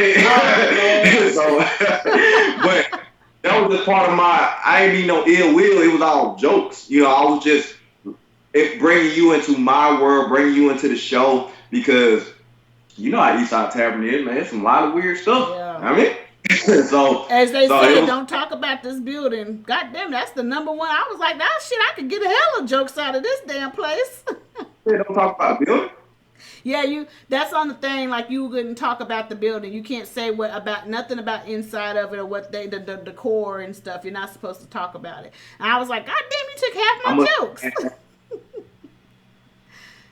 mean? But that was just part of I ain't mean no ill will. It was all jokes. I was just bringing you into my world, bringing you into the show because you know how Eastside Tavern is, man. It's a lot of weird stuff. Yeah. I mean, so as they say, don't talk about this building. God damn, that's the number one. I was like, shit, I could get a hell of jokes out of this damn place. Yeah, don't talk about the building. Yeah, that's on the thing. Like you couldn't talk about the building. You can't say nothing about inside of it or what the decor and stuff. You're not supposed to talk about it. And I was like, God damn, you took half my jokes.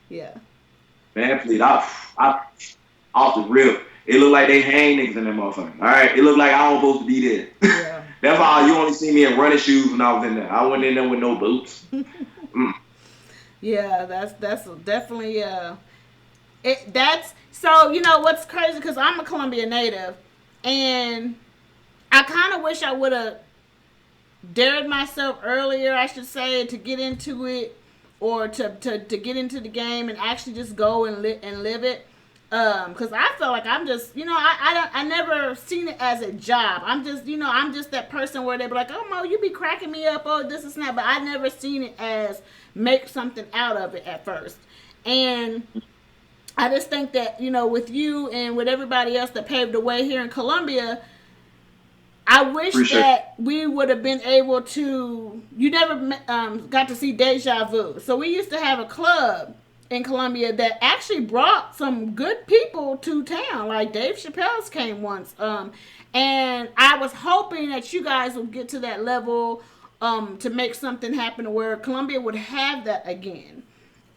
Yeah. Man, please, I off the rip. It looked like they hang niggas in that motherfucker. All right, it looked like I was supposed to be there. Yeah. That's why you only see me in running shoes when I was in there. I went in there with no boots. Yeah, that's definitely that's so. What's crazy because I'm a Columbia native, and I kind of wish I would have dared myself earlier, I should say, to get into it or to get into the game and actually just go and live it. Because I felt like I'm just, I never seen it as a job. I'm just, I'm just that person where they be like, oh, Mo, you be cracking me up, oh, this is not. But I never seen it as make something out of it at first. And I just think that, with you and with everybody else that paved the way here in Columbia, I wish Appreciate that we would have been able to. You never got to see Deja Vu. So we used to have a club in Columbia that actually brought some good people to town. Like Dave Chappelle's came once. And I was hoping that you guys would get to that level to make something happen where Columbia would have that again.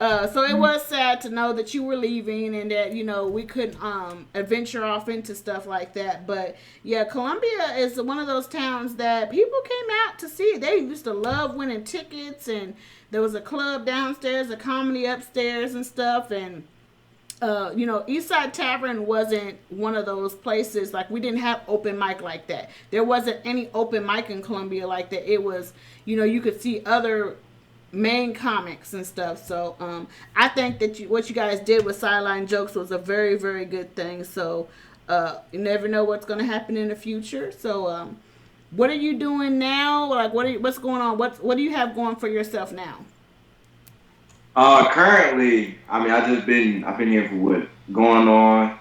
So it was sad to know that you were leaving and that we couldn't adventure off into stuff like that. But yeah, Columbia is one of those towns that people came out to see. They used to love winning tickets, and there was a club downstairs, a comedy upstairs, and stuff. And Eastside Tavern wasn't one of those places. Like, we didn't have open mic like that. There wasn't any open mic in Columbia like that. It was, you could see other main comics and stuff. So I think that what you guys did with Sideline Jokes was a very, very good thing. So you never know what's going to happen in the future. So what are you doing now? Like, what's going on? What do you have going for yourself now? Currently, I mean, I've been here for what going on.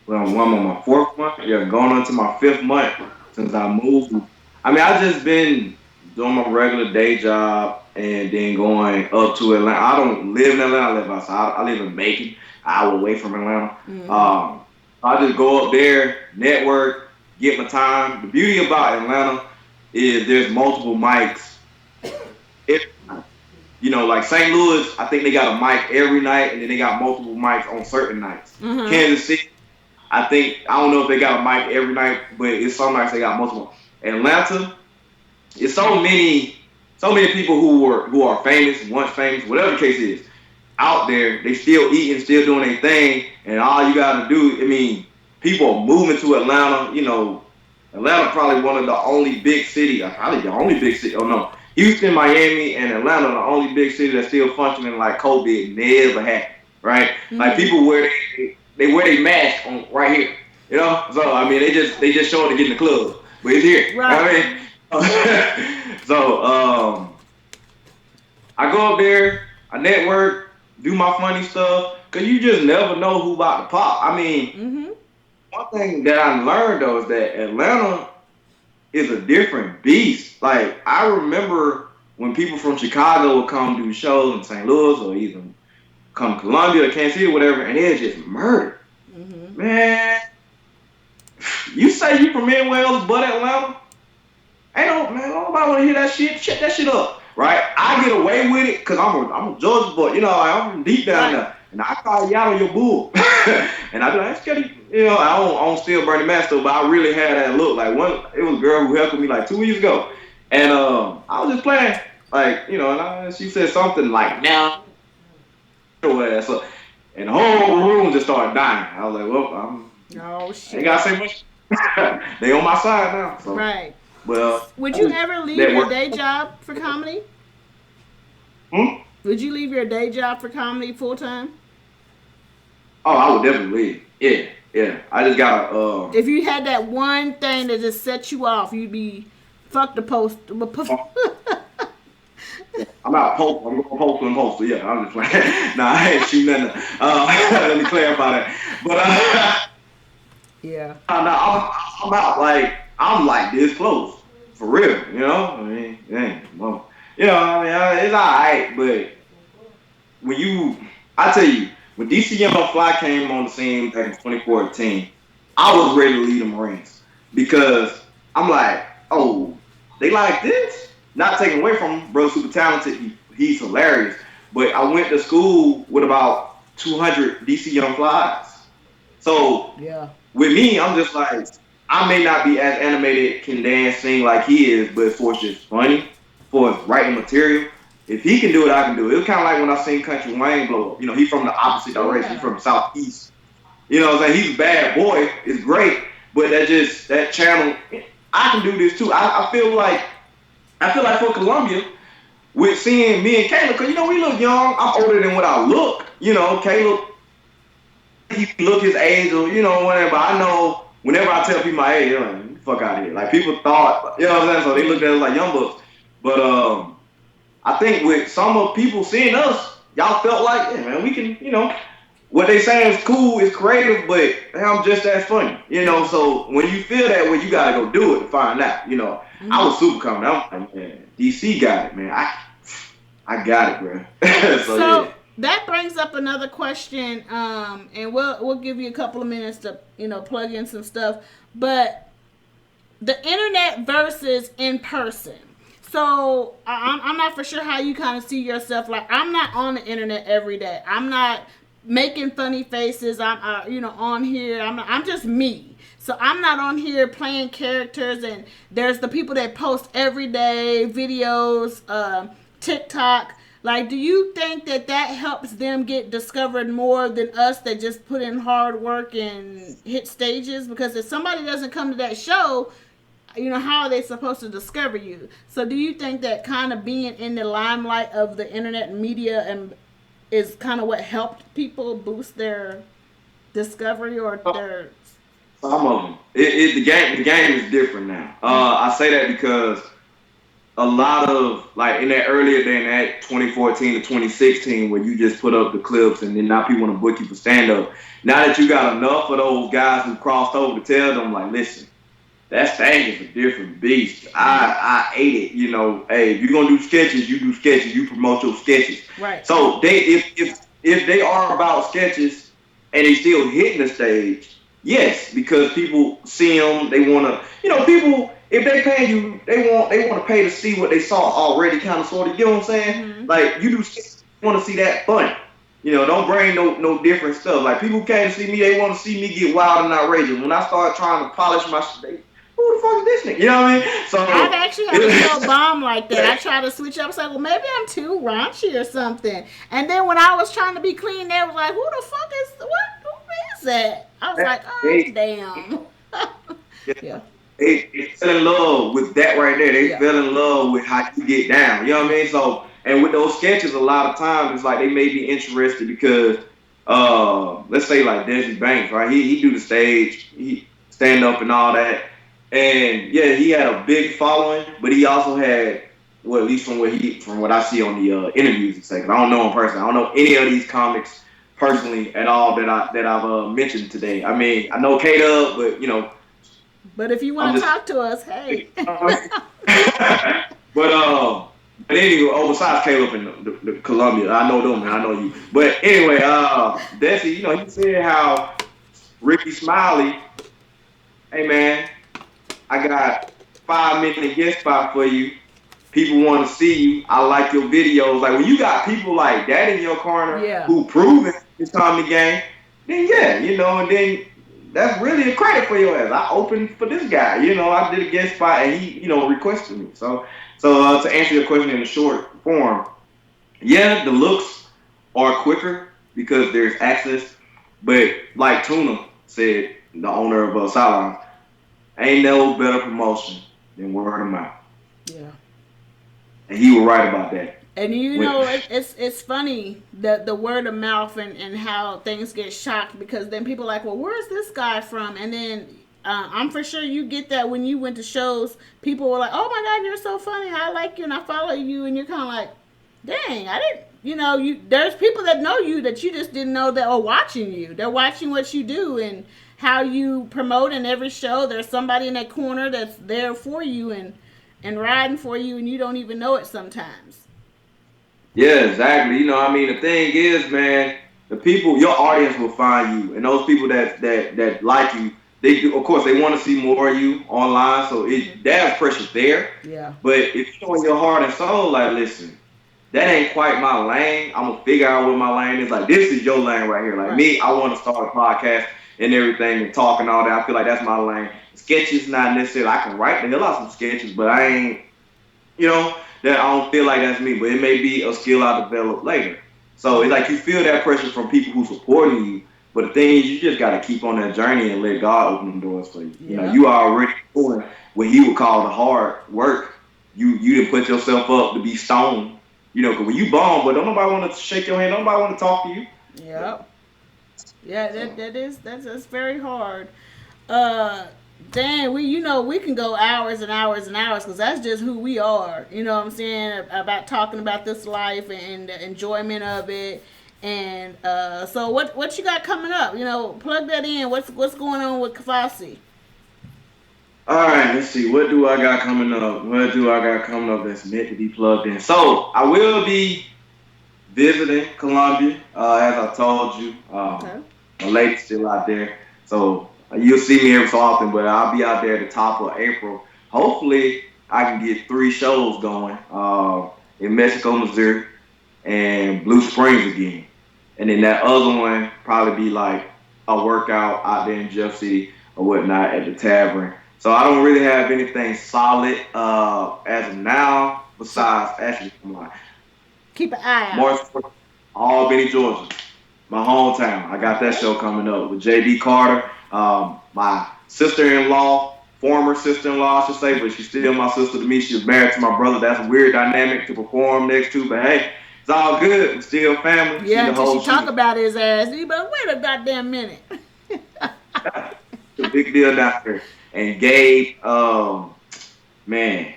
Well, I'm on my fourth month. Yeah, going on to my fifth month since I moved. I mean, I just been doing my regular day job and then going up to Atlanta. I don't live in Atlanta. I live outside. I live in Macon, an hour away from Atlanta. Mm-hmm. I just go up there, network, get my time. The beauty about Atlanta is there's multiple mics. If like St. Louis, I think they got a mic every night, and then they got multiple mics on certain nights. Mm-hmm. Kansas City, I don't know if they got a mic every night, but it's some nights they got multiple. Atlanta, it's so many people who are famous, once famous, whatever the case is, out there. They still eating, still doing their thing, and all you got to do. I mean, people are moving to Atlanta. Atlanta probably one of the only big city, probably the only big city. Oh no, Houston, Miami, and Atlanta are the only big city that's still functioning like COVID never happened. Right? Mm-hmm. Like people they wear their mask on right here. So I mean, they just show it to get in the club, but it's here. Right. So I go up there, I network, do my funny stuff, cause you just never know who about to pop. I mean, mm-hmm. One thing that I learned though is that Atlanta is a different beast. Like I remember when people from Chicago would come do shows in St. Louis or even come to Columbia or Kansas City or whatever, and it's just murder. Mm-hmm. Man, you say you from anywhere else but Atlanta? Nobody want to hear that shit. Shut that shit up, right? I get away with it because I'm a Georgia boy. I'm deep down there, and I call y'all on your bull, and I be like, I don't steal Bernie Master, but I really had that look. Like it was a girl who helped me like 2 weeks ago, and I was just playing, like and she said something like now, so, and the whole room just started dying. I was like, well, oh shit, ain't gotta say much. They on my side now, so. Right. Well, would you ever leave your day job for comedy? Would you leave your day job for comedy full time? Oh, I would definitely leave. Yeah. I just gotta. If you had that one thing that just set you off, you'd be fuck the post. I'm out post. I'm going post and post. Yeah, I'm just playing. Nah, I ain't shooting nothing. Let me clarify that. But yeah. I'm out like. I'm like this close, for real, I mean, dang, well, it's alright, but I tell you, when DCM Fly came on the scene back in 2014, I was ready to leave the Marines because I'm like, oh, they like this? Not taking away from him, bro, super talented, he's hilarious, but I went to school with about 200 DC Young Flies, so yeah. With me, I'm just like, I may not be as animated, can dance, sing like he is, but for it's just funny, for his writing material, if he can do it, I can do it. It was kind of like when I seen Country Wayne blow up. He's from the opposite direction. He's from the Southeast. What I'm saying? He's a bad boy. It's great, but that channel, I can do this too. I feel like I feel like for Columbia, with seeing me and Caleb, because we look young. I'm older than what I look. Caleb, he look his age or whatever. But I know whenever I tell people my age, they're like, "Fuck out of here!" Like people thought, what I'm saying. So they looked at us like young bucks. But I think with some of people seeing us, y'all felt like, yeah, man, we can, what they saying is cool, it's creative, but I'm just as funny, So when you feel that way, you gotta go do it to find out, I was super confident. I'm like, man, DC got it, man. I got it, bro. So yeah. That brings up another question, and we'll give you a couple of minutes to plug in some stuff, but the internet versus in person. So I'm not for sure how you kind of see yourself. Like, I'm not on the internet every day. I'm not making funny faces. I'm on here. I'm just me. So I'm not on here playing characters. And there's the people that post every day videos, TikTok. Like, do you think that helps them get discovered more than us that just put in hard work and hit stages? Because if somebody doesn't come to that show, how are they supposed to discover you? So do you think that kind of being in the limelight of the internet media and is kind of what helped people boost their discovery or their... Some of them. The game is different now. I say that because a lot of, like, in that earlier than that 2014 to 2016 where you just put up the clips and then now people want to book you for stand-up. Now that you got enough of those guys who crossed over to tell them, like, listen, that stage is a different beast. I ate it, Hey, if you're gonna do sketches, you do sketches. You promote your sketches. Right. So if they are about sketches and they still hitting the stage, yes, because people see them. They wanna, people. If they pay you, they want to pay to see what they saw already, kind of sort of. You know what I'm saying? Mm-hmm. Like, you do sketches, you want to see that fun. Don't bring no different stuff. Like, people came to see me, they want to see me get wild and outrageous. When I start trying to polish my shit, who the fuck is this nigga? You know what I mean? So I've actually had a little bomb like that. I try to switch up. It's like, well, maybe I'm too raunchy or something. And then when I was trying to be clean, they was like, who the fuck is, who is that? I was like, oh, damn. Yeah. They fell in love with that right there. They fell in love with how you get down. You know what I mean? So, and with those sketches, a lot of times it's like they may be interested because, let's say like Desi Banks, right? He do the stage, he stand up and all that. And yeah, he had a big following, but he also had, well, at least from what I see on the interviews and stuff. I don't know him personally. I don't know any of these comics personally at all that I've mentioned today. I mean, I know K-Dub, but But if you want to talk to us, hey. But anyway, besides Caleb and the Columbia, I know them and I know you. But anyway, Desi, he said how Ricky Smiley, hey man, I got 5-minute guest spot for you. People want to see you. I like your videos. Like, when you got people like that in your corner who proven this comedy game, then and then that's really a credit for your ass. I opened for this guy. I did a guest spot and he, requested me. So to answer your question in a short form, yeah, the looks are quicker because there's access. But like Tuna said, the owner of Sidelines, ain't no better promotion than word of mouth. Yeah. And he was right about that. And it's funny the word of mouth and how things get shocked because then people are like, well, where's this guy from? And then I'm for sure you get that when you went to shows. People were like, oh my God, you're so funny. I like you and I follow you. And you're kind of like, dang, I didn't, there's people that know you that you just didn't know that are watching you. They're watching what you do and how you promote in every show. There's somebody in that corner that's there for you and riding for you and you don't even know it sometimes. Yeah, exactly. The thing is, man, the people, your audience will find you, and those people that like you, they do, of course, they want to see more of you online. So there's pressure there. Yeah. But if you know in your heart and soul, like, listen, that ain't quite my lane. I'm gonna figure out what my lane is. Like, this is your lane right here. Like me, I want to start a podcast and everything and talk and all that. I feel like that's my lane. Sketches not necessarily. I can write the hell out some sketches, but I ain't, that I don't feel like that's me, but it may be a skill I develop later. So it's like you feel that pressure from people who supporting you, but the thing is, you just got to keep on that journey and let God open the doors for you. Yeah. You are already doing what He would call the hard work, you didn't put yourself up to be stoned. You know, because when you bomb, but don't nobody want to shake your hand. Don't nobody want to talk to you. Yeah. Yep. Yeah, So, that's very hard. Uh, Dang, we can go hours and hours and hours because that's just who we are. You know what I'm saying about talking about this life and the enjoyment of it. And so what you got coming up? Plug that in. What's going on with Kavasi? all right, let's see. What do I got coming up? What do I got coming up that's meant to be plugged in? So I will be visiting Colombia, as I told you. Okay. My lady's still out there, so you'll see me every so often. But I'll be out there at the top of April. Hopefully, I can get 3 shows going in Mexico, Missouri, and Blue Springs again. And then that other one probably be like a workout out there in Jeff City or whatnot at the tavern. So I don't really have anything solid as of now So besides actually come on. keep an eye out. March 4th, Albany, Georgia, my hometown. I got that Okay. show coming up with JD Carter, my sister-in-law, former sister-in-law, I should say, but she's still my sister to me. She was married to my brother. That's a weird dynamic to perform next to, but hey, it's all good. We're still family. See Yeah, the until whole she talk shoot. about his ass. You better wait a goddamn minute. It's a big deal down here. And Gabe, man,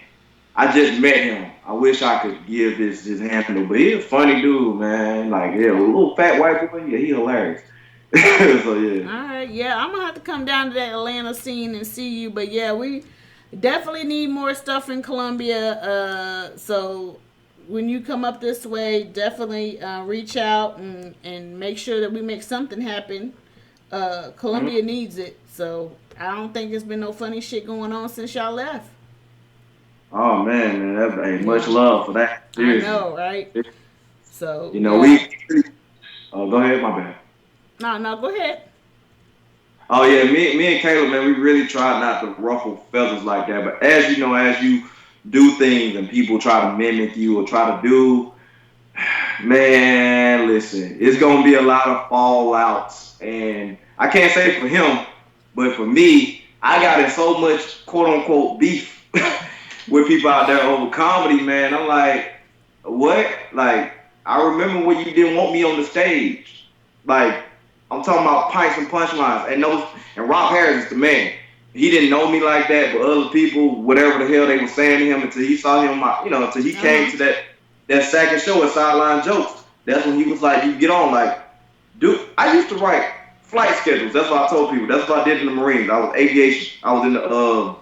I just met him. I wish I could give this handle, but he's a funny dude, man. Like, yeah, a Okay. little fat white boy. Yeah, he hilarious. So All yeah. right, yeah, I'm gonna have to come down to that Atlanta scene and see you. But yeah, we definitely need more stuff in Columbia. So when you come up this way, definitely reach out and make sure that we make something happen. Columbia Mhm. needs it. So I don't think there's been no funny shit going on since y'all left. Oh man, that's hey, much Yeah, love for that. I Seriously. know, right? So You know, yeah, we oh go ahead, my bad. no, no, go ahead. Oh yeah, me and Caleb, man, we really try not to ruffle feathers like that. But as you know, as you do things and people try to mimic you or try to do, man, listen, it's gonna be a lot of fallouts. And I can't say for him, but for me, I got in so much quote unquote beef with people out there over comedy, man. I'm like, what? Like, I remember when you didn't want me on the stage. Like, I'm talking about pints and punchlines. And Rob Harris is the man. He didn't know me like that, but other people, whatever the hell they were saying to him until he saw him, until he Uh came huh. to that second show at Sideline Jokes. That's when he was like, you get on. Like, dude, I used to write flight schedules. That's what I told people. That's what I did in the Marines. I was aviation. I was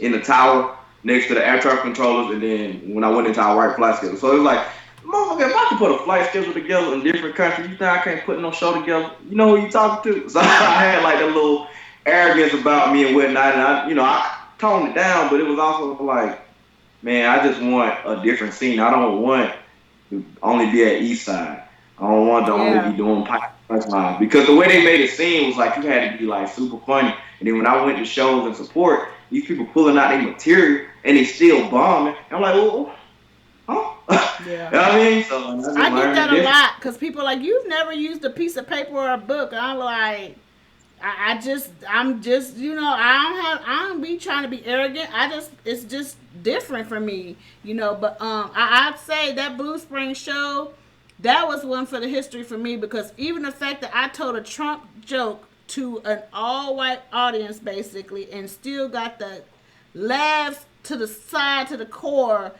in the tower next to the air traffic controllers, and then when I went into our right flight schedule. So it was like, motherfucker, if I can put a flight schedule together in different countries, you think I can't put no show together? You know who you talking to? So I had like a little arrogance about me and whatnot, and I toned it down, but it was also like, man, I just want a different scene. I don't want to only be at East Side. I don't want to only Yeah. be doing punchlines because the way they made it seem was like you had to be like super funny. And then when I went to shows and support, these people pulling out their material and they still bombing. And I'm like, well, huh? Yeah. You know what I mean? So I just I get learned the that a difference. lot because people are like, you've never used a piece of paper or a book. And I'm like, I'm just, I don't be trying to be arrogant. It's just different for me, But I'd say that Blue Spring show, that was one for the history for me because even the fact that I told a Trump joke to an all white audience basically and still got the laughs to the side to the core,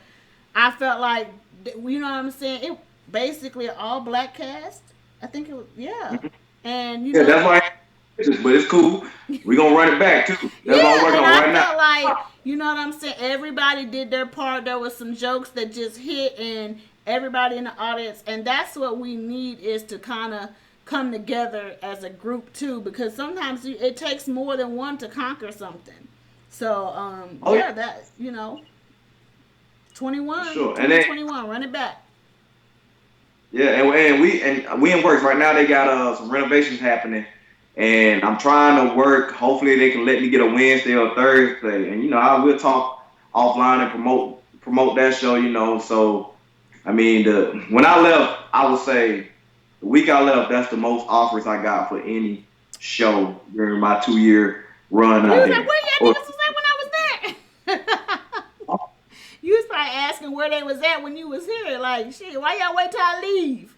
I felt like, you know what I'm saying? It basically an all black cast. I think it was, yeah. And Yeah, that's why. But it's cool. We're gonna run it back too. That's what I'm yeah, working and on I right now. felt like, you know what I'm saying? Everybody did their part. There was some jokes that just hit, and everybody in the audience, and that's what we need is to kind of come together as a group too, because sometimes it takes more than one to conquer something. So, Oh yeah, yeah, that 21, sure. And then 2021, run it back. yeah, and we in works right now. They got some renovations happening, and I'm trying to work. Hopefully, they can let me get a Wednesday or Thursday, and I will talk offline and promote that show. So I mean, the when I left, I would say the week I left, that's the most offers I got for any show during my 2 year run You out was like, there. where y'all Or niggas was at when I was there? You probably asking where they was at when you was here. Like, shit, why y'all wait till I leave?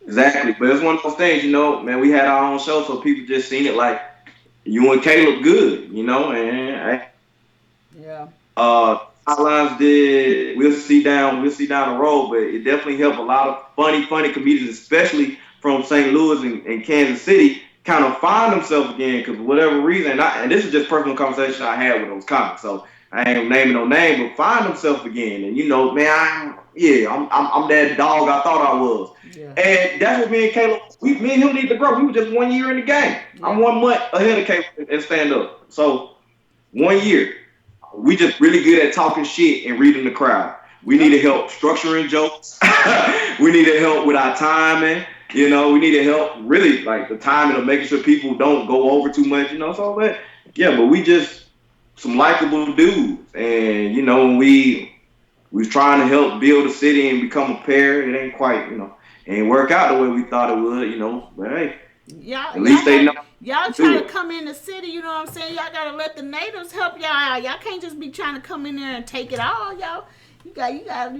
Exactly. But it's one of those things, man, we had our own show, so people just seen it like you and Caleb good, and Yeah. Outlines did. We'll see down the road, but it definitely helped a lot of funny comedians, especially from St. Louis and Kansas City, kind of find themselves again because for whatever reason. And this is just personal conversation I had with those comics, so I ain't naming no name, but find themselves again. And man, I'm that dog I thought I was. Yeah. And that's what me and Caleb, me and him need to grow. We were just 1 year in the game. Yeah. I'm 1 month ahead of Caleb in stand up. So 1 year. We just really good at talking shit and reading the crowd. We needed help structuring jokes. We needed help with our timing. We needed help really like the timing of making sure people don't go over too much. So but we just some likable dudes, and when we was trying to help build a city and become a pair, it ain't quite ain't work out the way we thought it would. But hey. At least they know. Y'all try to come in the city, you know what I'm saying? Y'all gotta let the natives help y'all out. Y'all can't just be trying to come in there and take it all, y'all. You got, Everybody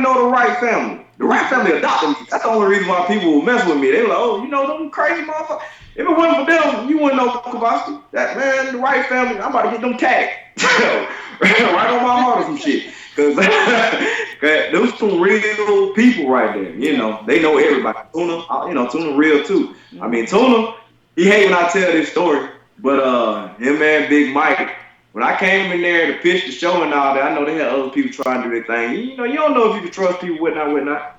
know the right family. The right family adopted me. That's the only reason why people will mess with me. They were like, oh, them crazy motherfuckers. If it wasn't for them, you wouldn't know Kovoski. That man, the right family, I'm about to get them tagged. Right on my heart or some shit. Cause those some real people right there. They know everybody. Tuna real too. I mean, Tuna, he hate when I tell this story, but him and Big Mike, when I came in there to pitch the show and all that, I know they had other people trying to do their thing. You don't know if you can trust people, whatnot.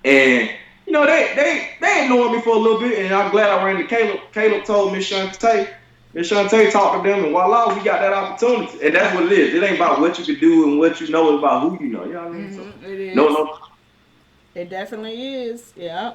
And they ignored me for a little bit, and I'm glad I ran to Caleb. Caleb told Miss Shantae. Miss Shantae talked to them, and voila, we got that opportunity. And that's what it is. It ain't about what you can do and what you know. It's about who you know. You know what I mean? Mm-hmm. So, it is. No. It definitely is. Yeah.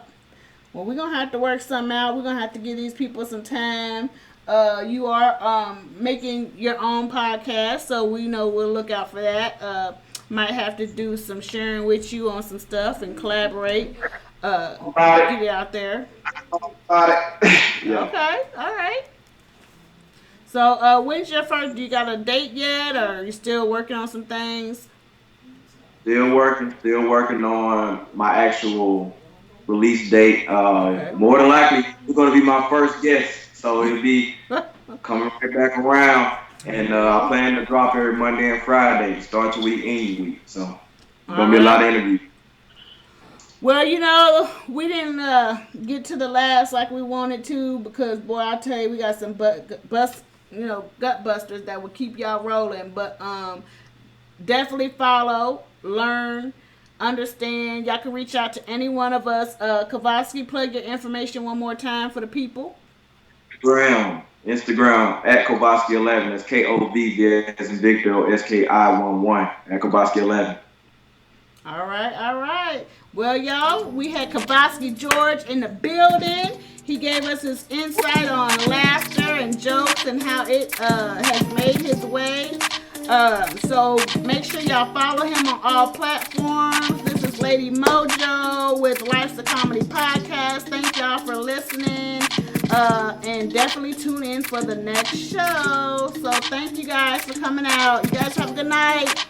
Well, we're going to have to work something out. We're going to have to give these people some time. You are making your own podcast, so we'll look out for that. Might have to do some sharing with you on some stuff and collaborate. Get it out there. Yeah. Okay. All right. So, when's your first? Do you got a date yet, or are you still working on some things? Still working on my actual release date. Okay. More than likely, you're going to be my first guest, so it'll be coming right back around. And I plan to drop every Monday and Friday to start your week, end your week. So, it's going to be a lot of interviews. Well, we didn't get to the last like we wanted to because, boy, I tell you, we got some gut busters that will keep y'all rolling. But definitely follow, learn, understand. Y'all can reach out to any one of us. Kovoski, plug your information one more time for the people. Instagram at Kovoski11. That's KOV as in Victor SKI11 at Kovoski11. All right. Well, y'all, we had Kovoski George in the building. He gave us his insight on laughter and jokes and how it has made his way. So make sure y'all follow him on all platforms. This is Lady Mojo with Life's a Comedy Podcast. Thank y'all for listening. And definitely tune in for the next show. So thank you guys for coming out. You guys have a good night.